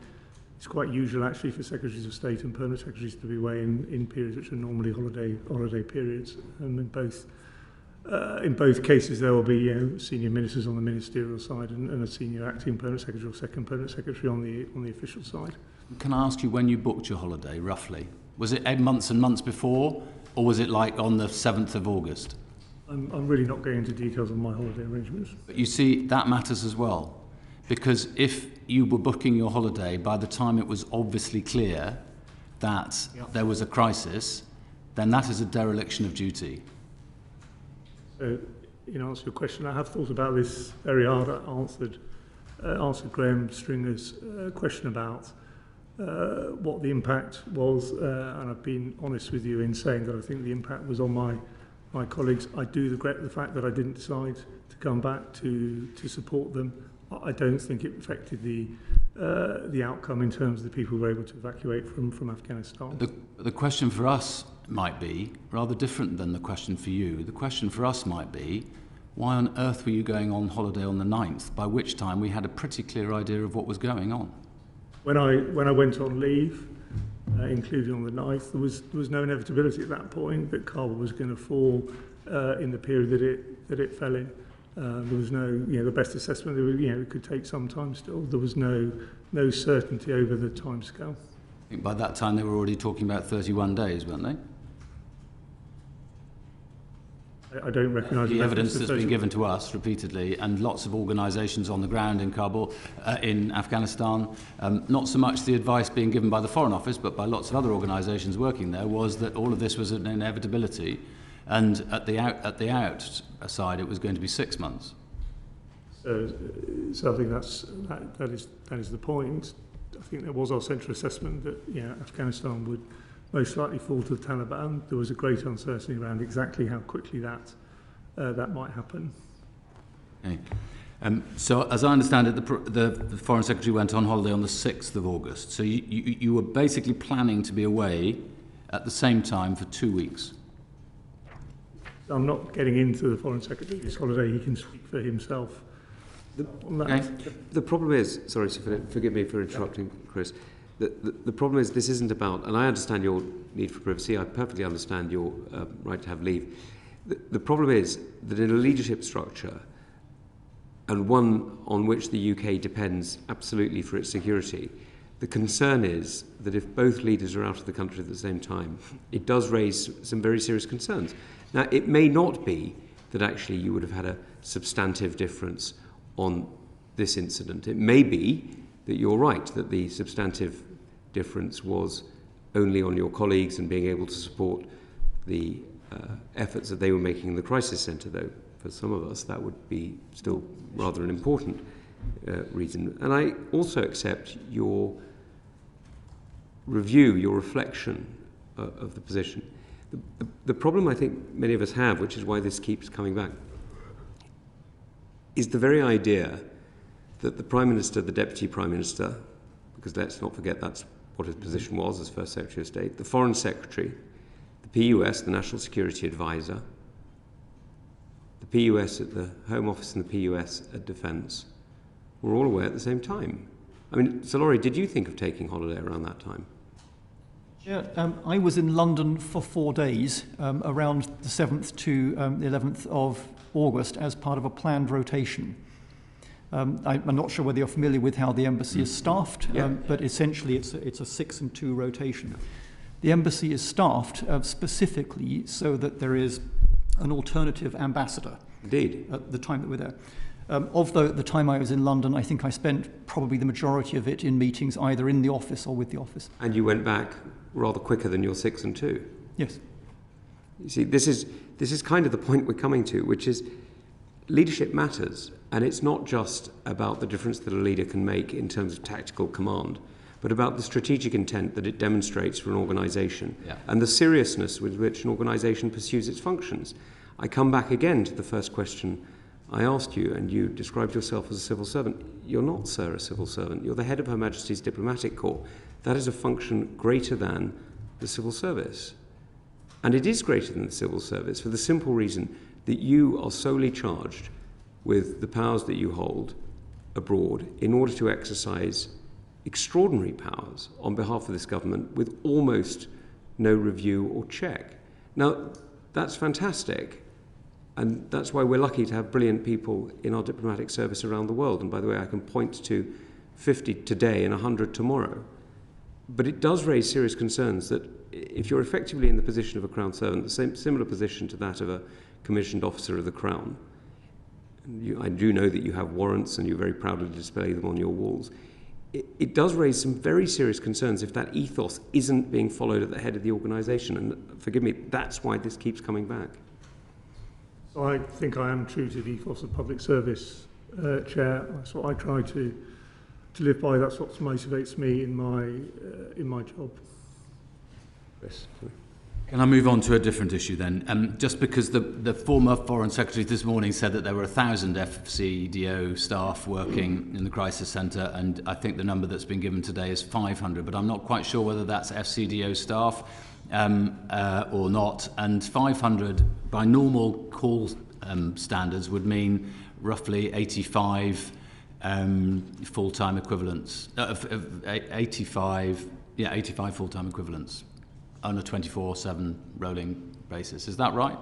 Speaker 3: usual actually for Secretaries of State and Permanent Secretaries to be away in periods which are normally holiday periods. And in both cases there will be senior ministers on the ministerial side and a senior acting Permanent Secretary or second Permanent Secretary on the official side.
Speaker 11: Can I ask you when you booked your holiday, roughly? Was it months and months before, or was it like on the 7th of August?
Speaker 3: I'm really not going into details on my holiday arrangements.
Speaker 11: But you see, that matters as well. Because if you were booking your holiday by the time it was obviously clear that there was a crisis, then that is a dereliction of duty.
Speaker 3: So, in answer to your question, I have thought about this very hard. I answered Graham Stringer's question about what the impact was, and I've been honest with you in saying that I think the impact was on my my colleagues. I do regret the fact that I didn't decide to come back to support them. I don't think it affected the outcome in terms of the people who were able to evacuate from Afghanistan.
Speaker 11: The question for us might be rather different than the question for you. The question for us might be, why on earth were you going on holiday on the 9th, by which time we had a pretty clear idea of what was going on? When
Speaker 3: I went on leave, including on the 9th, there was no inevitability at that point that Kabul was going to fall in the period that it fell in. There was no, the best assessment, it could take some time still. There was no certainty over the timescale.
Speaker 11: I think by that time they were already talking about 31 days, weren't they?
Speaker 3: I don't recognise
Speaker 11: the evidence that's been given to us repeatedly, and lots of organisations on the ground in Kabul, in Afghanistan. Not so much the advice being given by the Foreign Office, but by lots of other organisations working there, was that all of this was an inevitability, and at the outside it was going to be 6 months.
Speaker 3: So I think that is the point. I think that was our central assessment that Afghanistan would most likely fall to the Taliban. There was a great uncertainty around exactly how quickly that might happen.
Speaker 11: Okay. So, as I understand it, the Foreign Secretary went on holiday on the 6th of August. So you were basically planning to be away at the same time for 2 weeks.
Speaker 3: I'm not getting into the Foreign Secretary's holiday. He can speak for himself.
Speaker 1: The problem is, sorry, forgive me for interrupting, Chris. The problem is this isn't about, and I understand your need for privacy, I perfectly understand your right to have leave. The problem is that in a leadership structure, and one on which the UK depends absolutely for its security, the concern is that if both leaders are out of the country at the same time, it does raise some very serious concerns. Now, it may not be that actually you would have had a substantive difference on this incident. It may be that you're right, that the substantive difference was only on your colleagues and being able to support the efforts that they were making in the crisis centre, though for some of us that would be still rather an important reason. And I also accept your review, your reflection of the position. The problem I think many of us have, which is why this keeps coming back, is the very idea that the Prime Minister, the Deputy Prime Minister, because let's not forget that's what his position was as First Secretary of State, the Foreign Secretary, the PUS, the National Security Advisor, the PUS at the Home Office and the PUS at Defence, were all away at the same time. I mean, Sir Laurie, did you think of taking holiday around that time?
Speaker 4: Yeah, I was in London for 4 days, around the 7th to the 11th of August, as part of a planned rotation. I'm not sure whether you're familiar with how the embassy is staffed, but essentially it's a 6 and 2 rotation. The embassy is staffed specifically so that there is an alternative ambassador.
Speaker 1: Indeed.
Speaker 4: At the time that we're there. Of the time I was in London, I think I spent probably the majority of it in meetings either in the office or with the office.
Speaker 1: And you went back rather quicker than your 6 and 2.
Speaker 4: Yes.
Speaker 1: You see, this is kind of the point we're coming to, which is leadership matters, and it's not just about the difference that a leader can make in terms of tactical command, but about the strategic intent that it demonstrates for an organisation and the seriousness with which an organisation pursues its functions. I come back again to the first question I asked you, and you described yourself as a civil servant. You're not, sir, a civil servant. You're the head of Her Majesty's Diplomatic Corps. That is a function greater than the civil service. And it is greater than the civil service for the simple reason that you are solely charged with the powers that you hold abroad in order to exercise extraordinary powers on behalf of this government with almost no review or check. Now, that's fantastic. And that's why we're lucky to have brilliant people in our diplomatic service around the world. And by the way, I can point to 50 today and 100 tomorrow. But it does raise serious concerns that if you're effectively in the position of a Crown servant, the same similar position to that of a commissioned officer of the Crown, I do know that you have warrants and you very proudly display them on your walls. It does raise some very serious concerns if that ethos isn't being followed at the head of the organisation. And forgive me, that's why this keeps coming back.
Speaker 3: So I think I am true to the ethos of public service, Chair. That's what I try to live by. That's what motivates me in my job.
Speaker 1: Yes.
Speaker 11: Can I move on to a different issue then? Just because the former Foreign Secretary this morning said that there were 1,000 FCDO staff working in the crisis centre, and I think the number that's been given today is 500, but I'm not quite sure whether that's FCDO staff or not. And 500 by normal call standards would mean roughly 85 full-time equivalents, 85 full-time equivalents on a 24/7 rolling basis. Is that right?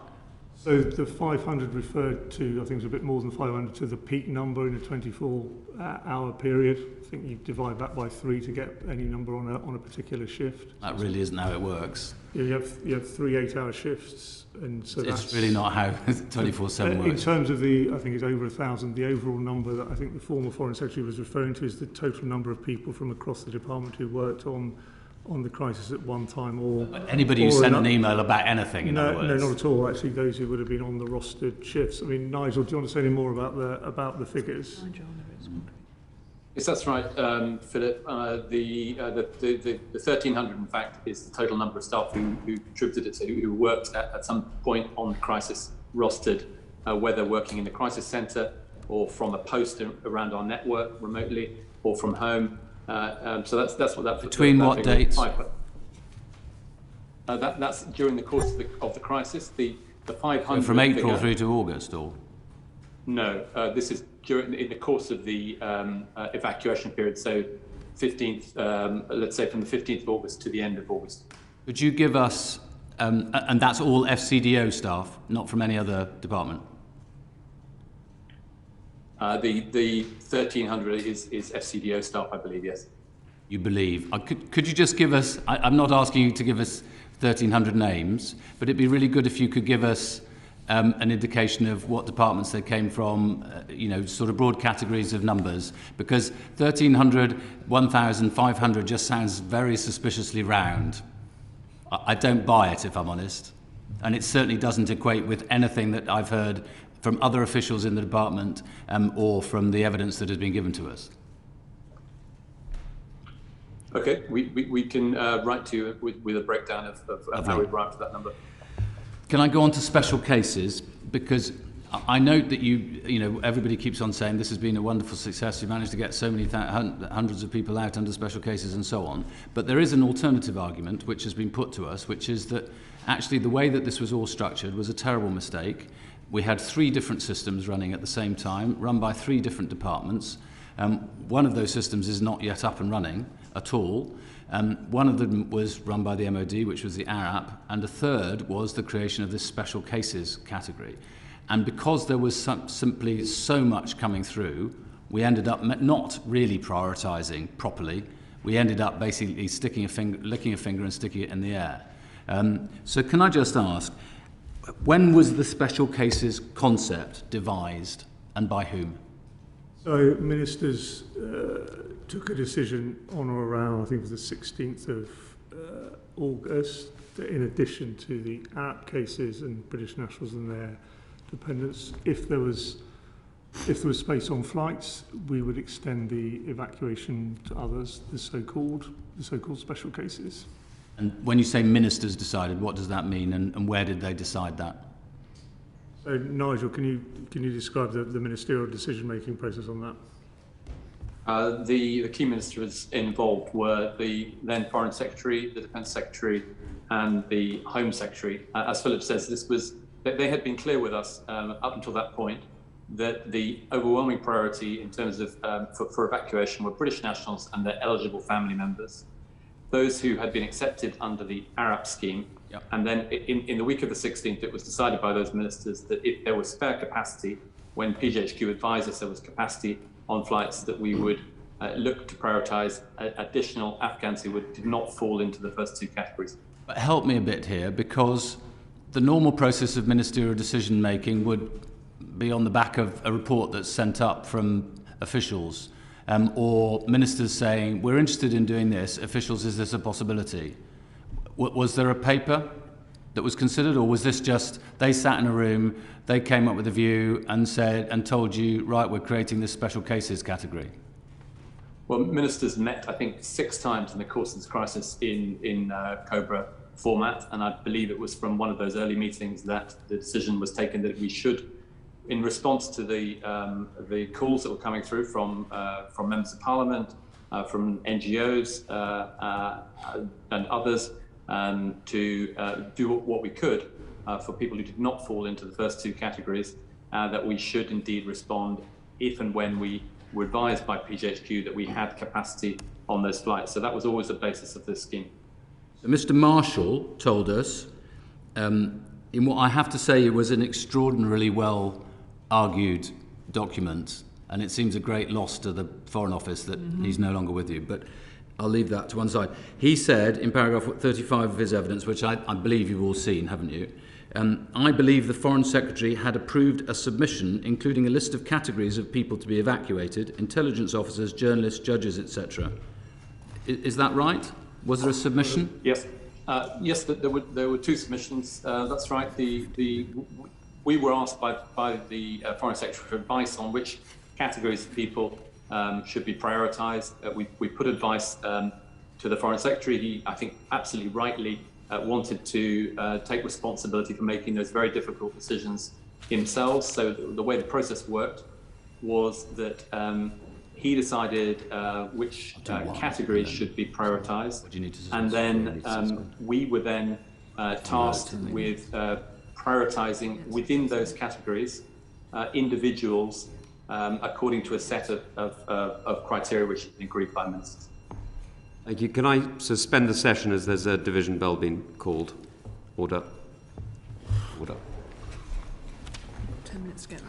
Speaker 3: So the 500 referred to, I think it was a bit more than 500, to the peak number in a 24-hour period. I think you divide that by 3 to get any number on a particular shift.
Speaker 11: That really isn't how it works.
Speaker 3: Yeah, you have 3 8-hour shifts, and so
Speaker 11: it's really not how 24/7 works.
Speaker 3: In terms of I think it's over 1,000. The overall number that I think the former Foreign Secretary was referring to is the total number of people from across the department who worked on the crisis at one time, or
Speaker 11: anybody who sent an email about anything. In other words.
Speaker 3: No, not at all. Actually, those who would have been on the rostered shifts. I mean, Nigel, do you want to say any more about the figures?
Speaker 5: Yes, that's right, Philip. The 1,300, in fact, is the total number of staff who contributed it, who worked at some point on the crisis rostered, whether working in the crisis centre or from a post around our network remotely or from home. So that's what that.
Speaker 11: Between
Speaker 5: that
Speaker 11: what dates?
Speaker 5: That's during the course of the crisis. The 500
Speaker 11: from April through to August, or
Speaker 5: no? This is in the course of the evacuation period. So 15th, let's say from the 15th of August to the end of August.
Speaker 11: Could you give us? And that's all FCDO staff, not from any other department.
Speaker 5: The 1,300 is FCDO staff, I believe, yes.
Speaker 11: You believe. Could you just give us, I'm not asking you to give us 1,300 names, but it'd be really good if you could give us an indication of what departments they came from, sort of broad categories of numbers, because 1,300, 1,500 just sounds very suspiciously round. I don't buy it, if I'm honest. And it certainly doesn't equate with anything that I've heard from other officials in the department or from the evidence that has been given to us.
Speaker 5: Okay, we can write to you with a breakdown of how we arrived at that number.
Speaker 11: Can I go on to special cases? Because I note that everybody keeps on saying this has been a wonderful success. You managed to get so many hundreds of people out under special cases and so on. But there is an alternative argument which has been put to us, which is that actually the way that this was all structured was a terrible mistake. We had 3 different systems running at the same time, run by 3 different departments. One of those systems is not yet up and running at all. One of them was run by the MOD, which was the ARAP, and a third was the creation of this special cases category. And because there was simply so much coming through, we ended up not really prioritising properly. We ended up basically licking a finger and sticking it in the air. So can I just ask, when was the special cases concept devised and by whom?
Speaker 3: So ministers took a decision on or around, I think it was the 16th of August, that in addition to the Arab cases and British nationals and their dependents, if there was space on flights, we would extend the evacuation to others, the so-called special cases.
Speaker 11: And when you say ministers decided, what does that mean, and where did they decide that?
Speaker 3: So Nigel, can you describe the ministerial decision-making process on that?
Speaker 5: The key ministers involved were the then Foreign Secretary, the Defence Secretary, and the Home Secretary. As Philip says, they had been clear with us up until that point that the overwhelming priority in terms of for evacuation were British nationals and their eligible family members. Those who had been accepted under the ARAP scheme. Yep. And then in the week of the 16th, it was decided by those ministers that if there was spare capacity, when PGHQ advised us there was capacity on flights, that we would look to prioritise additional Afghans who did not fall into the first 2 categories.
Speaker 11: But help me a bit here, because the normal process of ministerial decision-making would be on the back of a report that's sent up from officials. Or ministers saying, we're interested in doing this, officials, is this a possibility? Was there a paper that was considered, or was this just, they sat in a room, they came up with a view and said, and told you, right, we're creating this special cases category?
Speaker 5: Well, ministers met, I think, 6 times in the course of this crisis in Cobra format, and I believe it was from one of those early meetings that the decision was taken that we should, in response to the calls that were coming through from members of Parliament, from NGOs and others, to do what we could for people who did not fall into the first two categories, that we should indeed respond if and when we were advised by PGHQ that we had capacity on those flights. So that was always the basis of this scheme.
Speaker 11: So Mr. Marshall told us, in what I have to say was an extraordinarily well argued document, and it seems a great loss to the Foreign Office that he's no longer with you, but I'll leave that to one side. He said in paragraph 35 of his evidence, which I believe you've all seen, haven't you? I believe the Foreign Secretary had approved a submission including a list of categories of people to be evacuated, intelligence officers, journalists, judges, etc. Is that right? Was there a submission?
Speaker 5: Yes. Yes, there were two submissions. That's right. We were asked by the Foreign Secretary for advice on which categories of people should be prioritised. We put advice to the Foreign Secretary. He, I think, absolutely rightly wanted to take responsibility for making those very difficult decisions himself. So the way the process worked was that he decided which categories should be prioritised, and then we were then tasked with prioritising within those categories individuals according to a set of criteria which have been agreed by ministers.
Speaker 1: Thank you. Can I suspend the session as there's a division bell being called? Order. Order.
Speaker 6: 10 minutes to get.